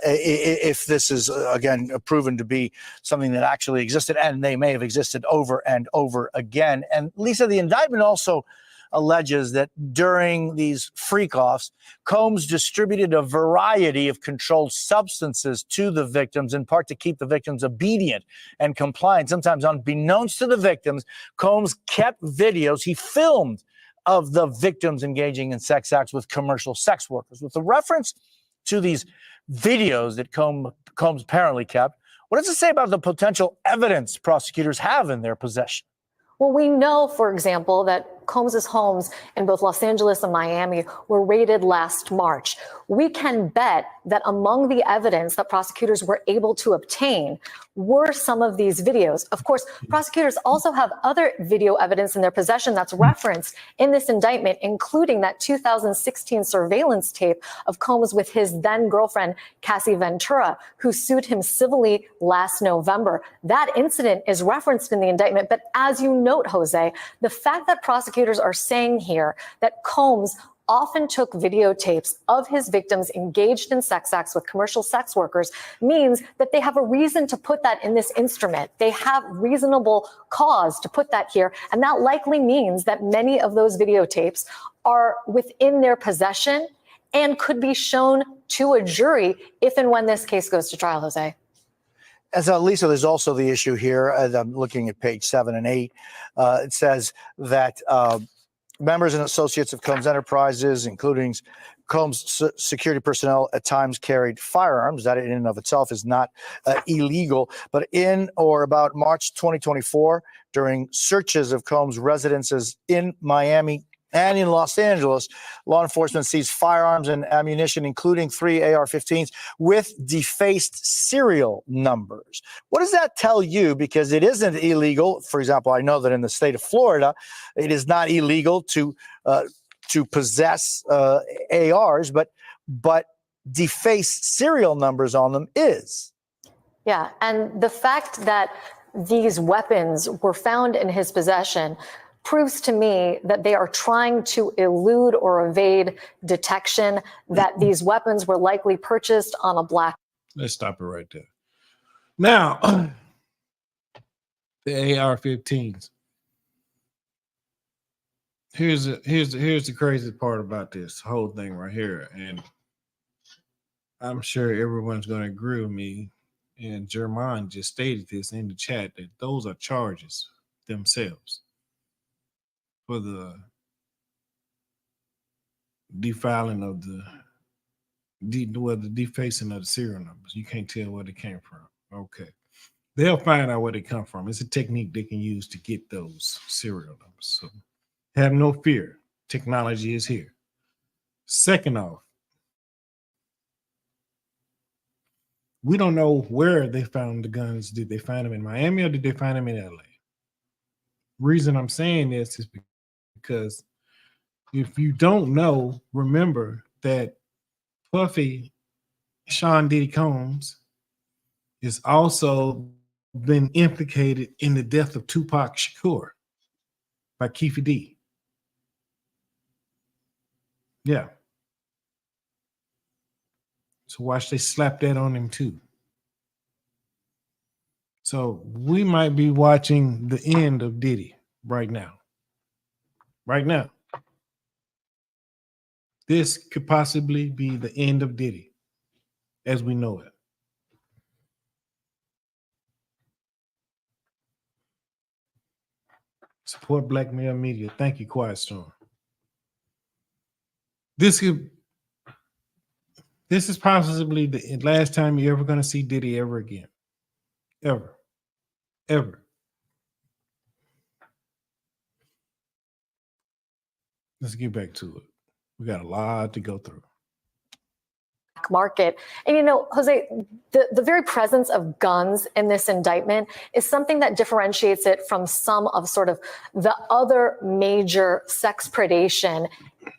If this is, again, proven to be something that actually existed, and they may have existed over and over again. And Lisa, the indictment also alleges that during these freak-offs, Combs distributed a variety of controlled substances to the victims, in part to keep the victims obedient and compliant. Sometimes unbeknownst to the victims, Combs kept videos he filmed of the victims engaging in sex acts with commercial sex workers. With the reference to these videos that Combs apparently kept, what does it say about the potential evidence prosecutors have in their possession? Well, we know, for example, that Combs' homes in both Los Angeles and Miami were raided last March. We can bet that among the evidence that prosecutors were able to obtain were some of these videos. Of course, prosecutors also have other video evidence in their possession that's referenced in this indictment, including that 2016 surveillance tape of Combs with his then girlfriend, Cassie Ventura, who sued him civilly last November. That incident is referenced in the indictment. But as you note, Jose, the fact that prosecutors are saying here that Combs often took videotapes of his victims engaged in sex acts with commercial sex workers means that they have a reason to put that in this instrument. They have reasonable cause to put that here. And that likely means that many of those videotapes are within their possession and could be shown to a jury if and when this case goes to trial, Jose. As Lisa, there's also the issue here, as I'm looking at page 7 and 8. It says that members and associates of Combs Enterprises, including Combs security personnel, at times carried firearms. That in and of itself is not illegal. But in or about March 2024, during searches of Combs' residences in Miami and in Los Angeles, law enforcement seized firearms and ammunition, including 3 AR-15s with defaced serial numbers. What does that tell you? Because it isn't illegal. For example, I know that in the state of Florida, it is not illegal to possess ARs, but defaced serial numbers on them is. Yeah, and the fact that these weapons were found in his possession proves to me that they are trying to elude or evade detection, that these weapons were likely purchased on a black. Let's stop it right there. Now, the AR-15s. Here's the crazy part about this whole thing right here, and I'm sure everyone's going to agree with me. And Jermaine just stated this in the chat that those are charges themselves for the defiling of the defacing of the serial numbers. You can't tell where they came from. Okay. They'll find out where they come from. It's a technique they can use to get those serial numbers. So have no fear. Technology is here. Second off, we don't know where they found the guns. Did they find them in Miami or did they find them in LA? Reason I'm saying this is because if you don't know, remember that Puffy, Sean Diddy Combs, is also been implicated in the death of Tupac Shakur by Keefe D. Yeah. So watch they slap that on him too. So we might be watching the end of Diddy right now. Right now. This could possibly be the end of Diddy as we know it. Support Black Male Media. Thank you, Quiet Storm. This is possibly the last time you're ever going to see Diddy ever again. Ever. Ever. Let's get back to it. We got a lot to go through. Market. And you know, Jose, the very presence of guns in this indictment is something that differentiates it from some of sort of the other major sex predation,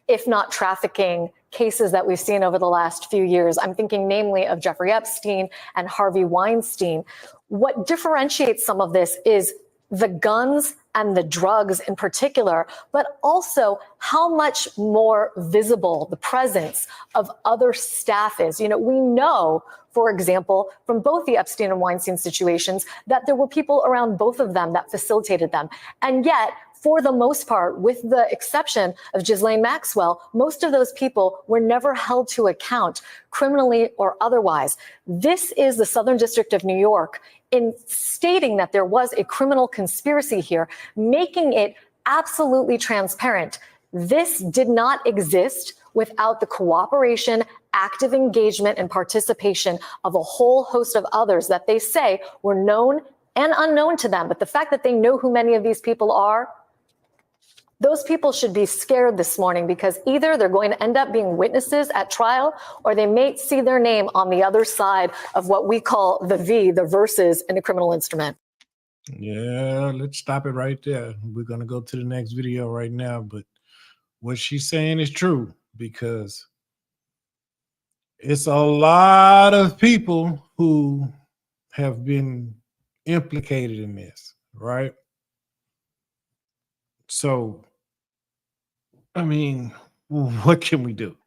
if not trafficking, cases that we've seen over the last few years. I'm thinking namely of Jeffrey Epstein and Harvey Weinstein. What differentiates some of this is the guns and the drugs in particular, but also how much more visible the presence of other staff is. You know, we know, for example, from both the Epstein and Weinstein situations, that there were people around both of them that facilitated them. And yet, for the most part, with the exception of Ghislaine Maxwell, most of those people were never held to account, criminally or otherwise. This is the Southern District of New York in stating that there was a criminal conspiracy here, making it absolutely transparent. This did not exist without the cooperation, active engagement, and participation of a whole host of others that they say were known and unknown to them. But the fact that they know who many of these people are, those people should be scared this morning, because either they're going to end up being witnesses at trial, or they may see their name on the other side of what we call the verses in a criminal instrument. Yeah, let's stop it right there. We're going to go to the next video right now, but what she's saying is true, because it's a lot of people who have been implicated in this, right? So, I mean, what can we do?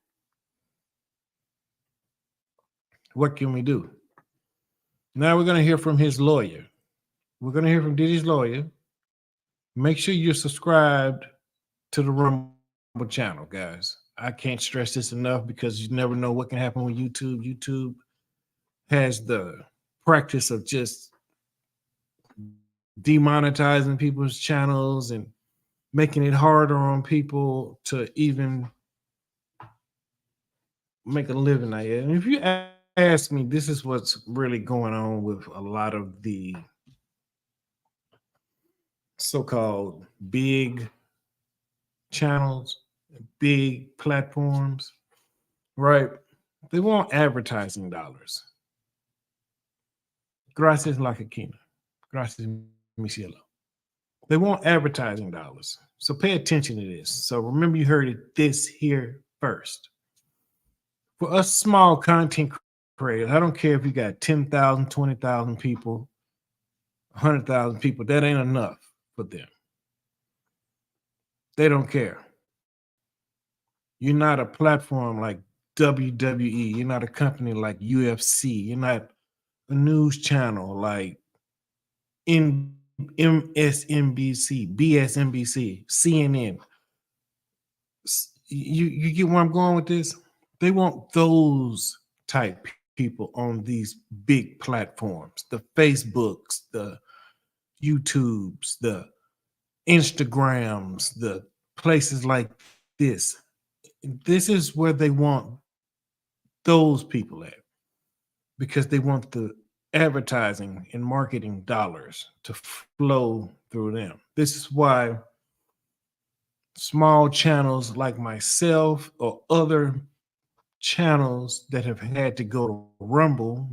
What can we do? Now we're going to hear from his lawyer. We're going to hear from Diddy's lawyer. Make sure you're subscribed to the Rumble channel, guys. I can't stress this enough, because you never know what can happen with YouTube. YouTube has the practice of just demonetizing people's channels and making it harder on people to even make a living out of it. And if you ask me, this is what's really going on with a lot of the so-called big channels, big platforms, right? They want advertising dollars. Gracias, La Caquina. Gracias, mi cielo. They want advertising dollars. So pay attention to this. So remember, you heard it this here first. For us small content creators, I don't care if you got 10,000, 20,000 people, 100,000 people, that ain't enough for them. They don't care. You're not a platform like WWE. You're not a company like UFC. You're not a news channel like MSNBC, BSNBC, CNN. You get where I'm going with this? They want those type people on these big platforms, the Facebooks, the YouTubes, the Instagrams, the places like this. This is where they want those people at, because they want the advertising and marketing dollars to flow through them. This is why small channels like myself or other channels that have had to go to Rumble,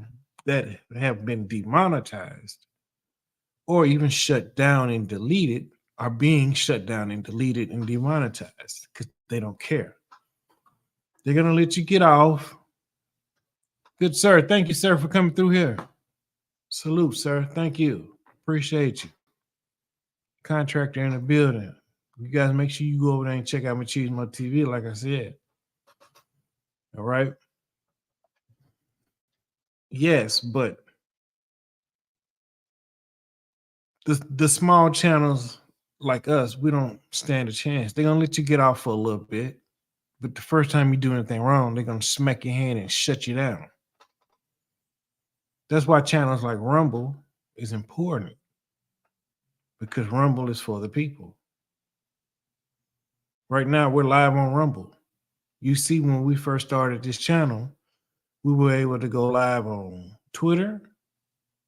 that have been demonetized or even shut down and deleted, are being shut down and deleted and demonetized because they don't care. They're going to let you get off. Good, sir. Thank you, sir, for coming through here. Salute, sir. Thank you. Appreciate you. Contractor in the building. You guys make sure you go over there and check out Machismo TV, like I said. All right? Yes, but the small channels like us, we don't stand a chance. They're going to let you get off for a little bit. But the first time you do anything wrong, they're going to smack your hand and shut you down. That's why channels like Rumble is important, because Rumble is for the people. Right now, we're live on Rumble. You see, when we first started this channel, we were able to go live on Twitter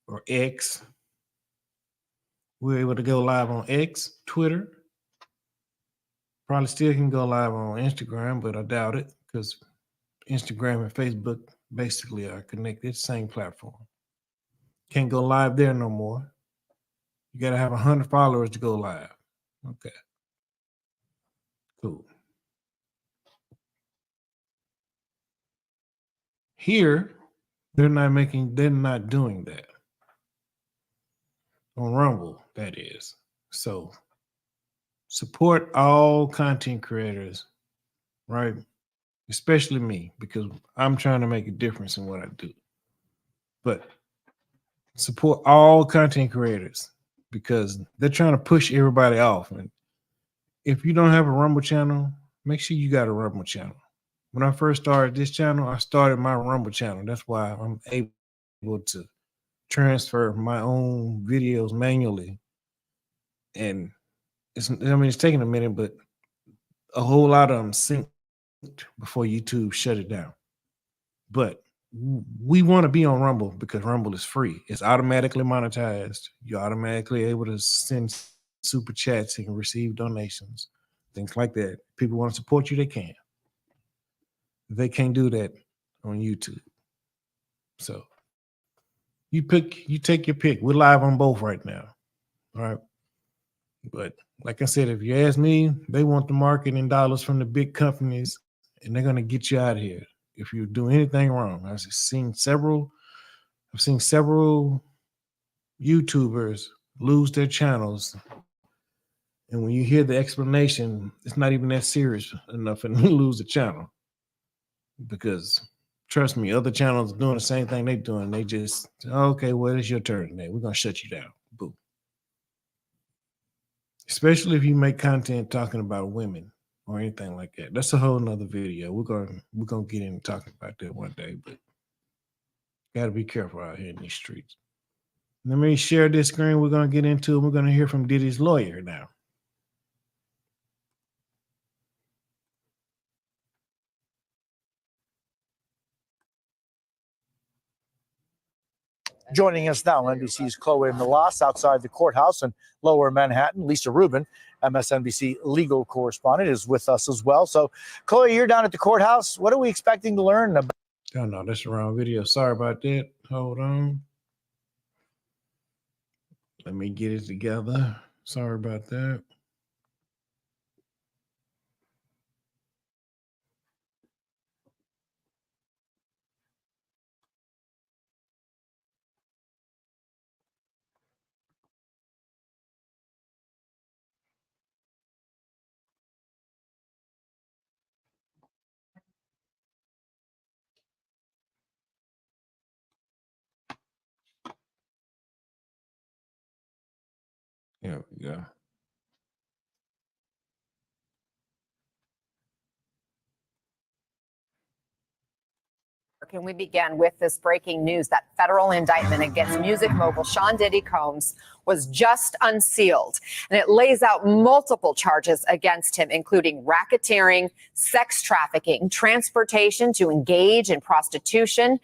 or X. We were able to go live on X, Twitter. Probably still can go live on Instagram, but I doubt it because Instagram and Facebook basically are connected, same platform. Can't go live there no more. You got to have 100 followers to go live. Okay. Cool. Here, they're not doing that. On Rumble, that is. So support all content creators, right? Especially me, because I'm trying to make a difference in what I do. But support all content creators because they're trying to push everybody off. And if you don't have a Rumble channel, make sure you got a Rumble channel. When I first started this channel, I started my Rumble channel. That's why I'm able to transfer my own videos manually. And it's taking a minute, but a whole lot of them synced before YouTube shut it down. But we want to be on Rumble because Rumble is free. It's automatically monetized. You're automatically able to send super chats and receive donations, things like that. People want to support you, they can. They can't do that on YouTube. So you take your pick. We're live on both right now. All right. But like I said, if you ask me, they want the marketing dollars from the big companies, and they're going to get you out of here if you do anything wrong. I've seen several YouTubers lose their channels. And when you hear the explanation, it's not even that serious enough and lose the channel. Because trust me, other channels are doing the same thing they're doing. They just, okay, well, it's your turn today. We're going to shut you down. Boom. Especially if you make content talking about women or anything like that. That's a whole nother video. We're gonna get into talking about that one day, but gotta be careful out here in these streets. Let me share this screen. We're gonna get into it. We're gonna hear from Diddy's lawyer now. Joining us now, NBC's Chloe Melas outside the courthouse in Lower Manhattan. Lisa Rubin, MSNBC legal correspondent, is with us as well. So, Chloe, you're down at the courthouse. What are we expecting to learn about? Oh, no, that's the wrong video. Sorry about that. Hold on. Let me get it together. Sorry about that. There we go. Can we begin with this breaking news that federal indictment against music mogul Sean Diddy Combs was just unsealed, and it lays out multiple charges against him, including racketeering, sex trafficking, transportation to engage in prostitution.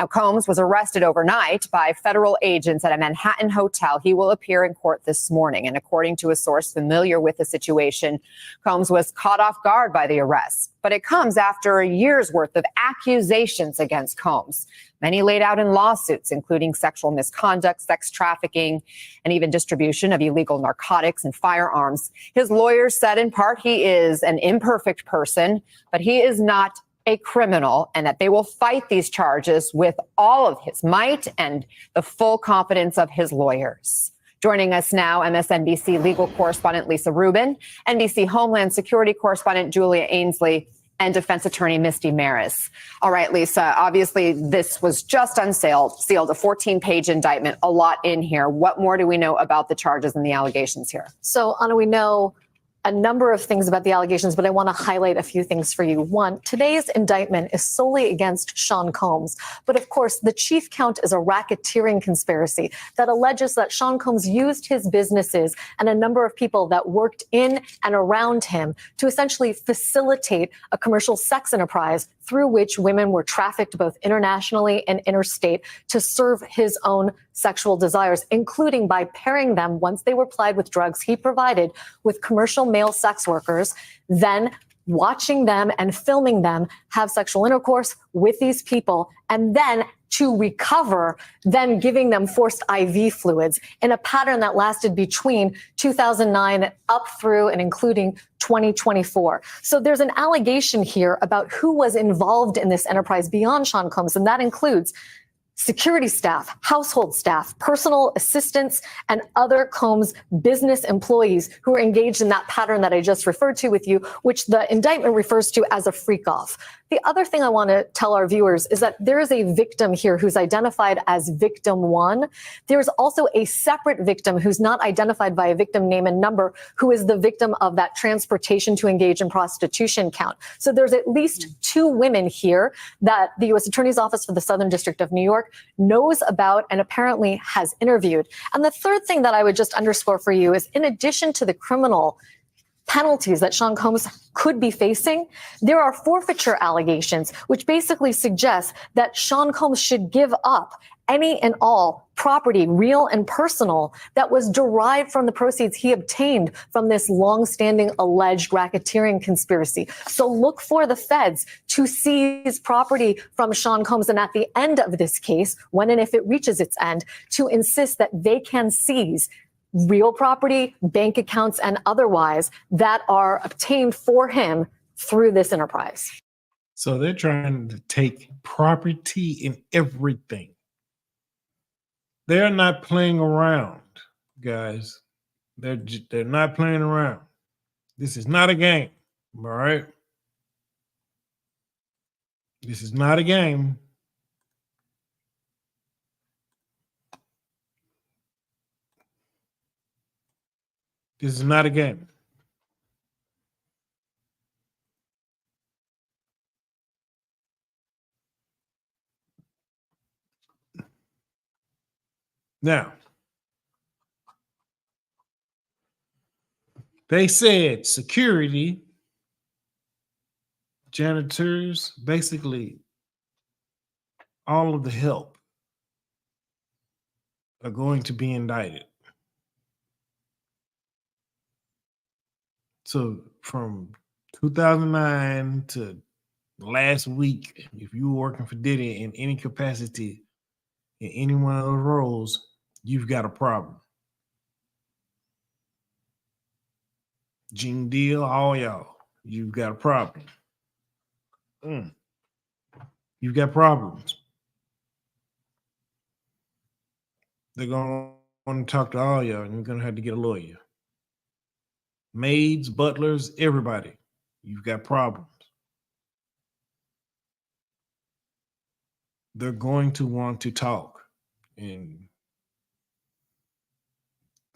Now, Combs was arrested overnight by federal agents at a Manhattan hotel. He will appear in court this morning. And according to a source familiar with the situation, Combs was caught off guard by the arrest. But it comes after a year's worth of accusations against Combs, many laid out in lawsuits, including sexual misconduct, sex trafficking, and even distribution of illegal narcotics and firearms. His lawyers said in part he is an imperfect person, but he is not a criminal, and that they will fight these charges with all of his might and the full confidence of his lawyers. Joining us now, MSNBC legal correspondent Lisa Rubin, NBC Homeland Security correspondent Julia Ainsley, and defense attorney Misty Maris. All right, Lisa, obviously this was just sealed, a 14-page indictment, a lot in here. What more do we know about the charges and the allegations here? So, Anna, we know a number of things about the allegations, but I want to highlight a few things for you. One, today's indictment is solely against Sean Combs. But of course, the chief count is a racketeering conspiracy that alleges that Sean Combs used his businesses and a number of people that worked in and around him to essentially facilitate a commercial sex enterprise through which women were trafficked both internationally and interstate to serve his own sexual desires, including by pairing them, once they were plied with drugs he provided, with commercial male sex workers, then watching them and filming them have sexual intercourse with these people, and then to recover, then giving them forced IV fluids in a pattern that lasted between 2009 up through and including 2024. So there's an allegation here about who was involved in this enterprise beyond Sean Combs, and that includes security staff, household staff, personal assistants, and other Combs business employees who are engaged in that pattern that I just referred to with you, which the indictment refers to as a freak-off. The other thing I want to tell our viewers is that there is a victim here who's identified as victim one. There's also a separate victim who's not identified by a victim name and number, who is the victim of that transportation to engage in prostitution count. So there's at least two women here that the U.S. Attorney's Office for the Southern District of New York knows about and apparently has interviewed. And the third thing that I would just underscore for you is, in addition to the criminal penalties that Sean Combs could be facing, there are forfeiture allegations, which basically suggest that Sean Combs should give up any and all property, real and personal, that was derived from the proceeds he obtained from this longstanding alleged racketeering conspiracy. So look for the feds to seize property from Sean Combs, and at the end of this case, when and if it reaches its end, to insist that they can seize real property, bank accounts, and otherwise that are obtained for him through this enterprise. So they're trying to take property in everything. They're not playing around, guys. They're not playing around. This is not a game, all right? This is not a game. This is not a game. Now, they said security, janitors, basically all of the help are going to be indicted. So from 2009 to last week, if you were working for Diddy in any capacity, in any one of those roles, you've got a problem. Gene Deal, all y'all, you've got a problem. You've got problems. They're going to want to talk to all y'all, and you're going to have to get a lawyer. Maids, butlers, everybody, you've got problems. They're going to want to talk. And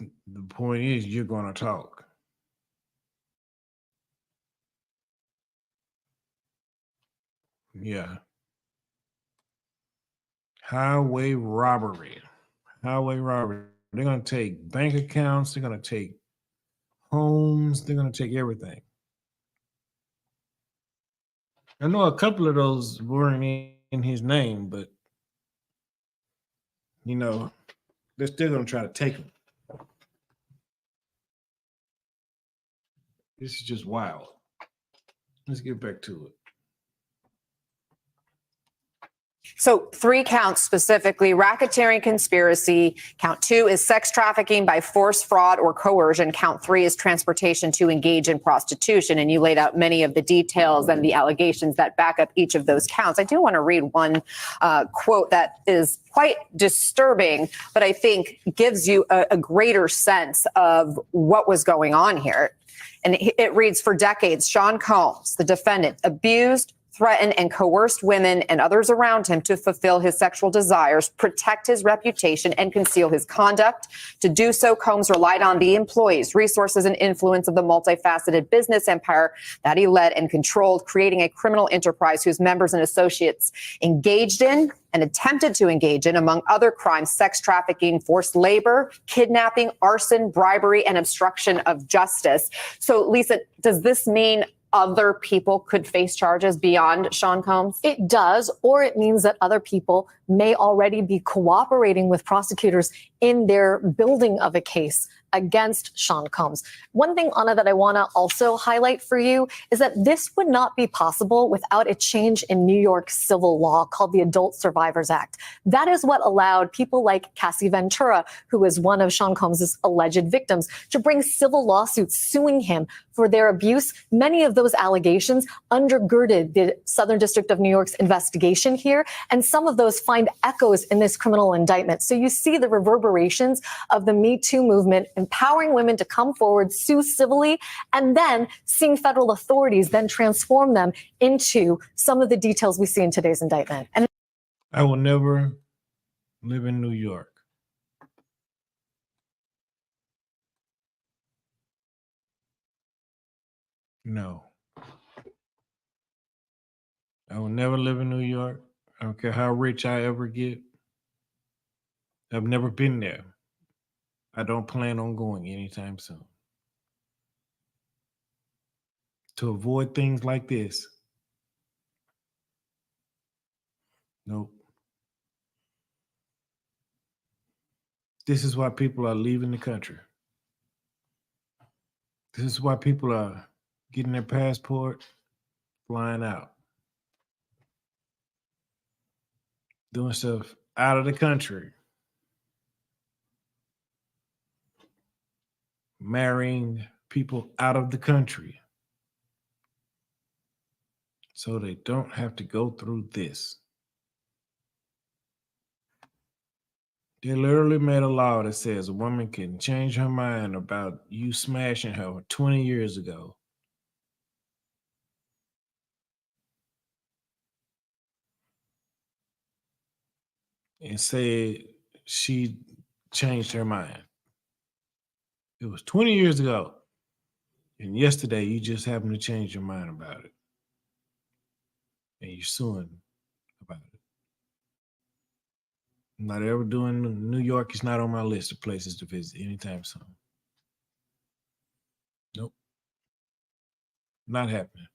the point is, you're going to talk. Yeah. Highway robbery. Highway robbery. They're going to take bank accounts. They're going to take homes. They're going to take everything. I know a couple of those weren't in his name, but you know, they're still going to try to take him. This is just wild. Let's get back to it. So 3 counts specifically: racketeering, conspiracy. Count 2 is sex trafficking by force, fraud, or coercion. Count 3 is transportation to engage in prostitution. And you laid out many of the details and the allegations that back up each of those counts. I do want to read one quote that is quite disturbing, but I think gives you a greater sense of what was going on here. And it reads, "For decades, Sean Combs, the defendant, abused, threatened, and coerced women and others around him to fulfill his sexual desires, protect his reputation, and conceal his conduct. To do so, Combs relied on the employees, resources, and influence of the multifaceted business empire that he led and controlled, creating a criminal enterprise whose members and associates engaged in and attempted to engage in, among other crimes, sex trafficking, forced labor, kidnapping, arson, bribery, and obstruction of justice." So, Lisa, does this mean other people could face charges beyond Sean Combs? It does, or it means that other people may already be cooperating with prosecutors in their building of a case against Sean Combs. One thing, Anna, that I want to also highlight for you is that this would not be possible without a change in New York civil law called the Adult Survivors Act. That is what allowed people like Cassie Ventura, who is one of Sean Combs' alleged victims, to bring civil lawsuits suing him for their abuse. Many of those allegations undergirded the Southern District of New York's investigation here, and some of those find echoes in this criminal indictment. So you see the reverberations of the Me Too movement empowering women to come forward, sue civilly, and then seeing federal authorities then transform them into some of the details we see in today's indictment. And I will never live in New York. No. I will never live in New York. I don't care how rich I ever get. I've never been there. I don't plan on going anytime soon. To avoid things like this. Nope. This is why people are leaving the country. This is why people are getting their passport, flying out, doing stuff out of the country, marrying people out of the country, so they don't have to go through this. They literally made a law that says a woman can change her mind about you smashing her 20 years ago. And say she changed her mind. It was 20 years ago. And yesterday you just happened to change your mind about it. And you're suing about it. I'm not ever doing New York. Is not on my list of places to visit anytime soon. Nope. Not happening.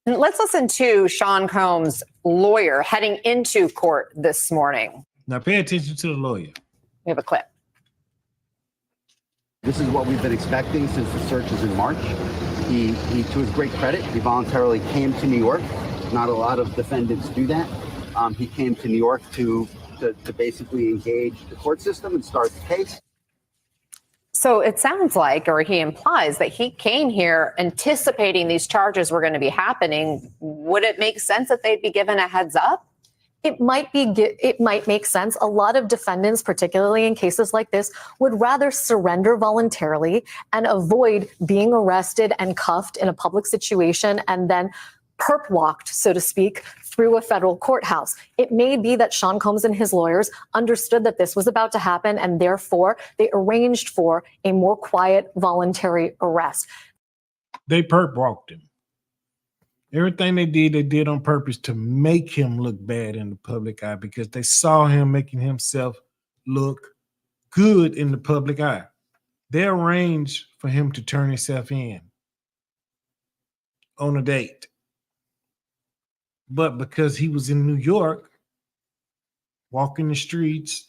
Let's listen to Sean Combs' lawyer heading into court this morning. Now pay attention to the lawyer. We have a clip. This is what we've been expecting since the searches in March. He, to his great credit, he voluntarily came to New York. Not a lot of defendants do that. He came to New York to basically engage the court system and start the case. So it sounds like, or he implies, that he came here anticipating these charges were going to be happening. Would it make sense that they'd be given a heads up? It might make sense. A lot of defendants, particularly in cases like this, would rather surrender voluntarily and avoid being arrested and cuffed in a public situation and then perp walked, so to speak, through a federal courthouse. It may be that Sean Combs and his lawyers understood that this was about to happen, and therefore they arranged for a more quiet, voluntary arrest. They perp walked him. Everything they did on purpose to make him look bad in the public eye, because they saw him making himself look good in the public eye. They arranged for him to turn himself in on a date. But because he was in New York, walking the streets,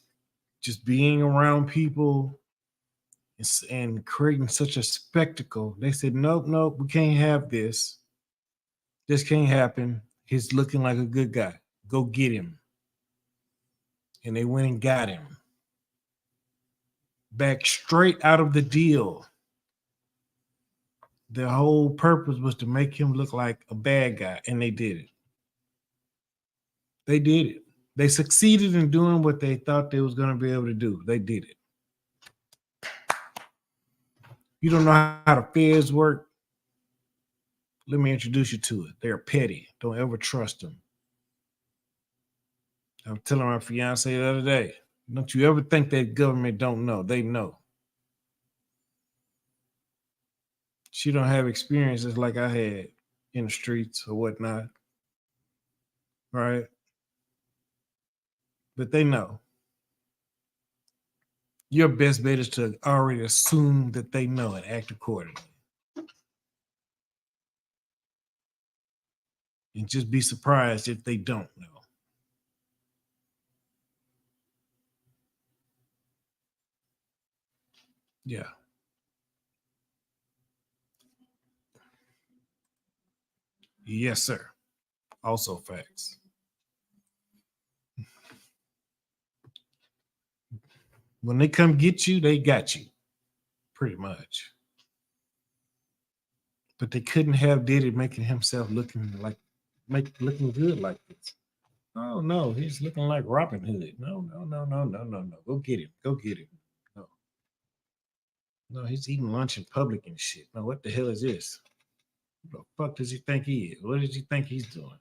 just being around people and creating such a spectacle, they said, nope, nope, we can't have this. This can't happen. He's looking like a good guy. Go get him. And they went and got him. Back straight out of the deal. The whole purpose was to make him look like a bad guy, and they did it. They did it. They succeeded in doing what they thought they was going to be able to do. They did it. You don't know how the feds work? Let me introduce you to it. They're petty. Don't ever trust them. I was telling my fiance the other day, don't you ever think that government don't know. They know. She don't have experiences like I had in the streets or whatnot. Right? But they know. Your best bet is to already assume that they know and act accordingly. And just be surprised if they don't know. Yeah. Yes, sir. Also facts. When they come get you, they got you. Pretty much. But they couldn't have Diddy making himself looking good like this. Oh no, he's looking like Robin Hood. No. Go get him. Go get him. No. No, he's eating lunch in public and shit. No, what the hell is this? What the fuck does he think he is? What does he think he's doing?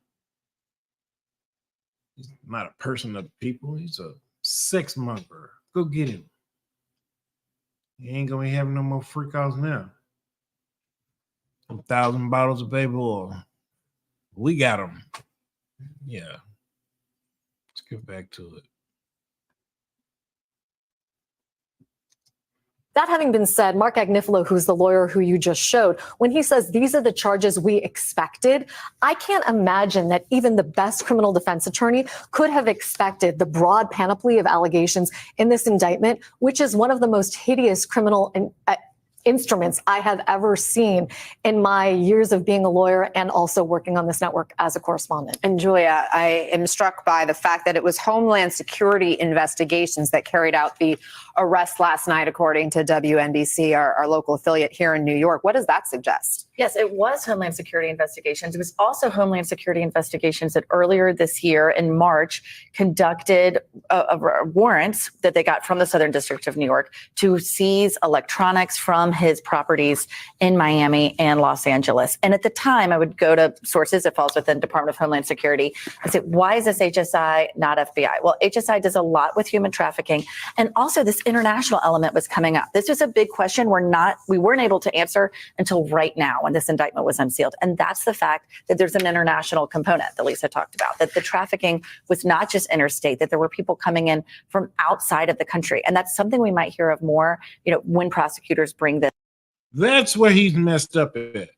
He's not a person of the people. He's a sex monger. Go get him. He ain't gonna be having no more freak outs now. 1,000 bottles of baby oil. We got them. Yeah. Let's get back to it. That having been said, Mark Agnifilo, who's the lawyer who you just showed, when he says these are the charges we expected, I can't imagine that even the best criminal defense attorney could have expected the broad panoply of allegations in this indictment, which is one of the most hideous criminal instruments I have ever seen in my years of being a lawyer and also working on this network as a correspondent. And Julia, I am struck by the fact that it was Homeland Security investigations that carried out the arrest last night, according to WNBC, our local affiliate here in New York. What does that suggest? Yes, it was Homeland Security investigations. It was also Homeland Security investigations that earlier this year in March conducted warrants that they got from the Southern District of New York to seize electronics from his properties in Miami and Los Angeles. And at the time, I would go to sources, it falls within Department of Homeland Security, and say, why is this HSI, not FBI? Well, HSI does a lot with human trafficking. And also this international element was coming up. This was a big question we weren't able to answer until right now when this indictment was unsealed. And that's the fact that there's an international component that Lisa talked about, that the trafficking was not just interstate, that there were people coming in from outside of the country. And that's something we might hear of more, when prosecutors bring this. That's where he's messed up at.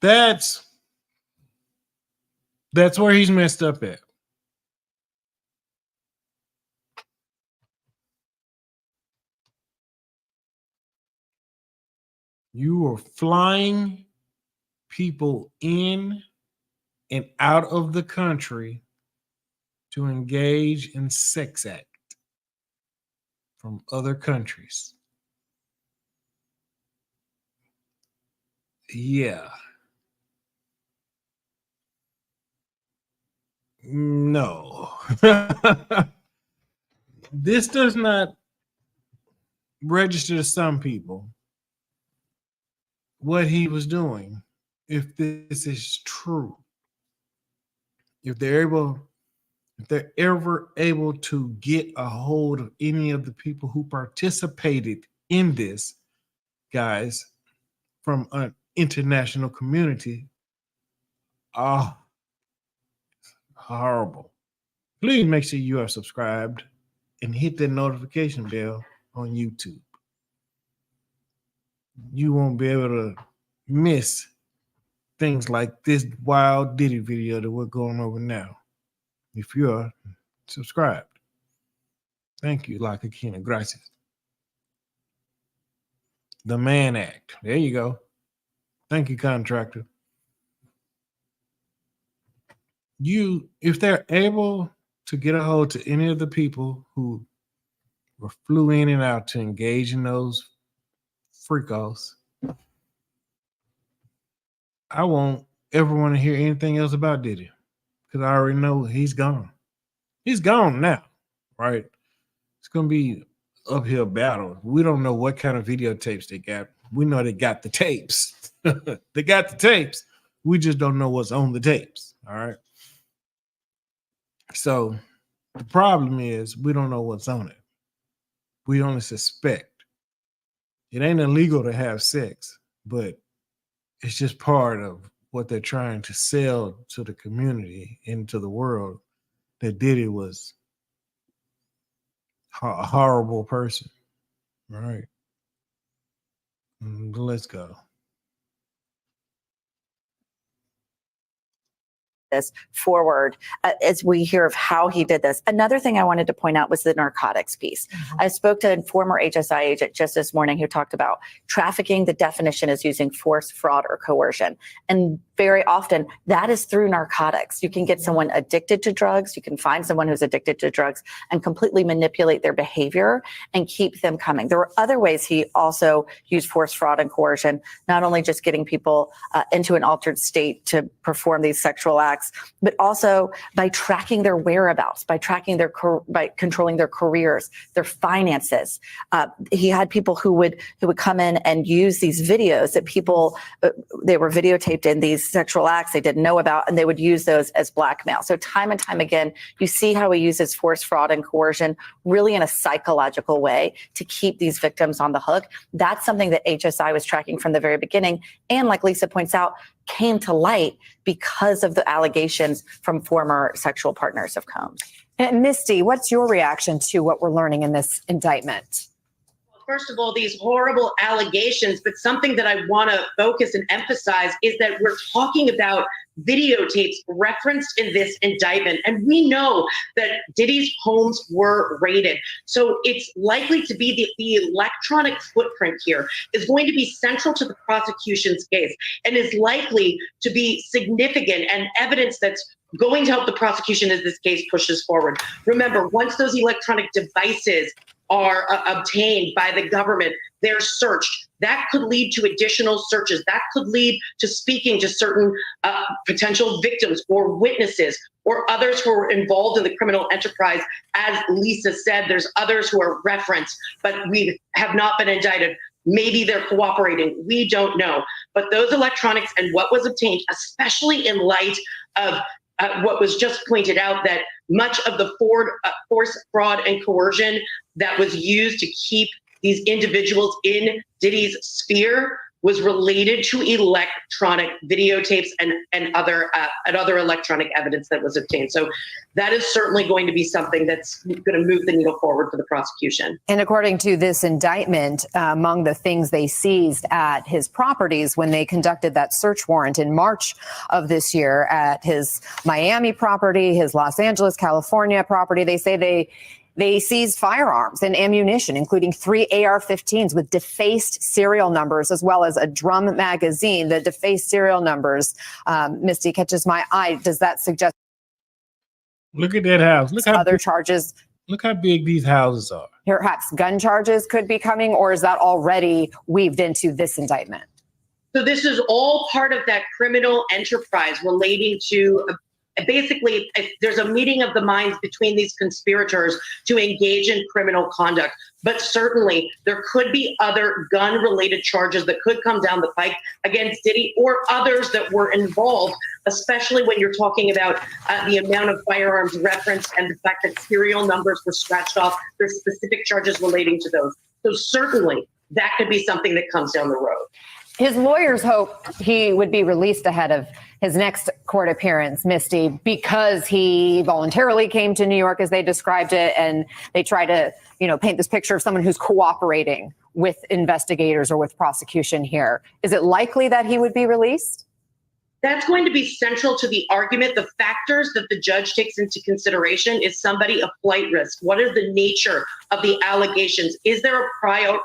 That's where he's messed up at. You are flying people in and out of the country to engage in sex act from other countries. Yeah. No. This does not register to some people what he was doing, if this is true. If they're ever able to get a hold of any of the people who participated in this, guys, from an international community, horrible. Please make sure you are subscribed and hit that notification bell on YouTube. You won't be able to miss things like this wild Diddy video that we're going over now. If you're subscribed. Thank you, La Kikina. Gracias. The Mann Act. There you go. Thank you, contractor. If they're able to get a hold to any of the people who flew in and out to engage in those freak-offs, I won't ever want to hear anything else about Diddy because I already know he's gone. He's gone now, right? It's going to be uphill battle. We don't know what kind of videotapes they got. We know they got the tapes. They got the tapes. We just don't know what's on the tapes, all right? So the problem is we don't know what's on it. We only suspect. It ain't illegal to have sex, but it's just part of what they're trying to sell to the community and to the world, that Diddy was a horrible person. All right. Let's go. This forward as we hear of how he did this. Another thing I wanted to point out was the narcotics piece. I spoke to a former HSI agent just this morning who talked about trafficking. The definition is using force, fraud, or coercion. And very often that is through narcotics. You can get someone addicted to drugs. You can find someone who's addicted to drugs and completely manipulate their behavior and keep them coming. There were other ways he also used force, fraud, and coercion, not only just getting people into an altered state to perform these sexual acts, but also by tracking their whereabouts, by controlling their careers, their finances. He had people who would come in and use these videos that people they were videotaped in these sexual acts they didn't know about, and they would use those as blackmail. So time and time again, you see how he uses force, fraud, and coercion really in a psychological way to keep these victims on the hook. That's something that HSI was tracking from the very beginning, and like Lisa points out, came to light because of the allegations from former sexual partners of Combs. And Misty, what's your reaction to what we're learning in this indictment? First of all, these horrible allegations, but something that I want to focus and emphasize is that we're talking about videotapes referenced in this indictment. And we know that Diddy's homes were raided. So it's likely to be the electronic footprint here is going to be central to the prosecution's case and is likely to be significant and evidence that's going to help the prosecution as this case pushes forward. Remember, once those electronic devices are obtained by the government, they're searched. That could lead to additional searches. That could lead to speaking to certain potential victims or witnesses or others who are involved in the criminal enterprise. As Lisa said, there's others who are referenced, but we have not been indicted. Maybe they're cooperating. We don't know. But those electronics and what was obtained, especially in light of what was just pointed out, that much of the force, fraud, and coercion that was used to keep these individuals in Diddy's sphere was related to electronic videotapes and other electronic evidence that was obtained. So that is certainly going to be something that's going to move the needle forward for the prosecution. And according to this indictment, among the things they seized at his properties when they conducted that search warrant in March of this year at his Miami property, his Los Angeles, California property, they say they seized firearms and ammunition, including 3 AR-15s with defaced serial numbers, as well as a drum magazine. The defaced serial numbers, Misty, catches my eye. Does that suggest? Look at that house. Look how other charges. Look how big these houses are. Perhaps gun charges could be coming, or is that already weaved into this indictment? So this is all part of that criminal enterprise relating to basically, there's a meeting of the minds between these conspirators to engage in criminal conduct. But certainly there could be other gun-related charges that could come down the pike against Diddy or others that were involved, especially when you're talking about the amount of firearms referenced and the fact that serial numbers were scratched off. There's specific charges relating to those. So certainly that could be something that comes down the road. His lawyers hope he would be released ahead of his next court appearance, Misty, because he voluntarily came to New York, as they described it, and they try to, paint this picture of someone who's cooperating with investigators or with prosecution here. Is it likely that he would be released? That's going to be central to the argument. The factors that the judge takes into consideration is somebody a flight risk. What is the nature of the allegations? Is there a prior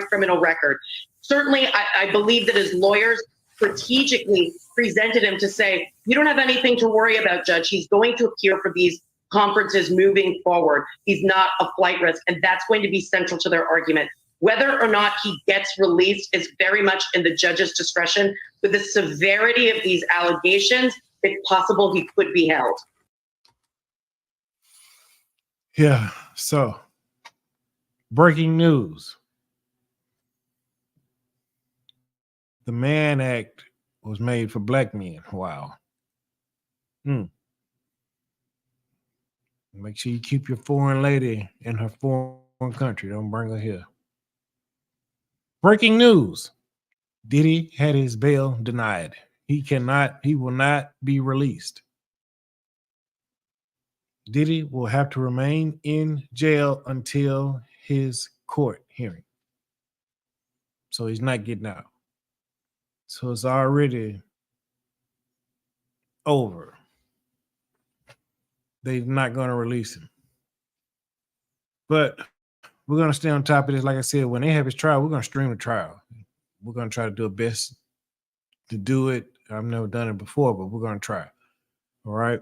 criminal record? Certainly, I believe that his lawyers strategically presented him to say, you don't have anything to worry about, Judge. He's going to appear for these conferences moving forward. He's not a flight risk. And that's going to be central to their argument. Whether or not he gets released is very much in the judge's discretion. With the severity of these allegations, it's possible he could be held. Yeah, so breaking news. The Mann Act was made for black men. Wow. Make sure you keep your foreign lady in her foreign country. Don't bring her here. Breaking news. Diddy had his bail denied. He will not be released. Diddy will have to remain in jail until his court hearing. So he's not getting out. So it's already over. They're not going to release him. But we're going to stay on top of this. Like I said, when they have his trial, we're going to stream the trial. We're going to try to do our best to do it. I've never done it before, but we're going to try. All right.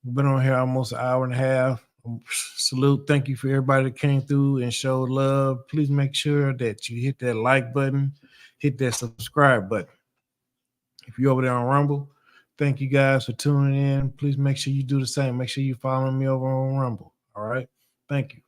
We've been on here almost an hour and a half. Salute. Thank you for everybody that came through and showed love. Please make sure that you hit that like button, hit that subscribe button. If you're over there on Rumble, thank you guys for tuning in. Please make sure you do the same. Make sure you follow me over on Rumble. All right. Thank you.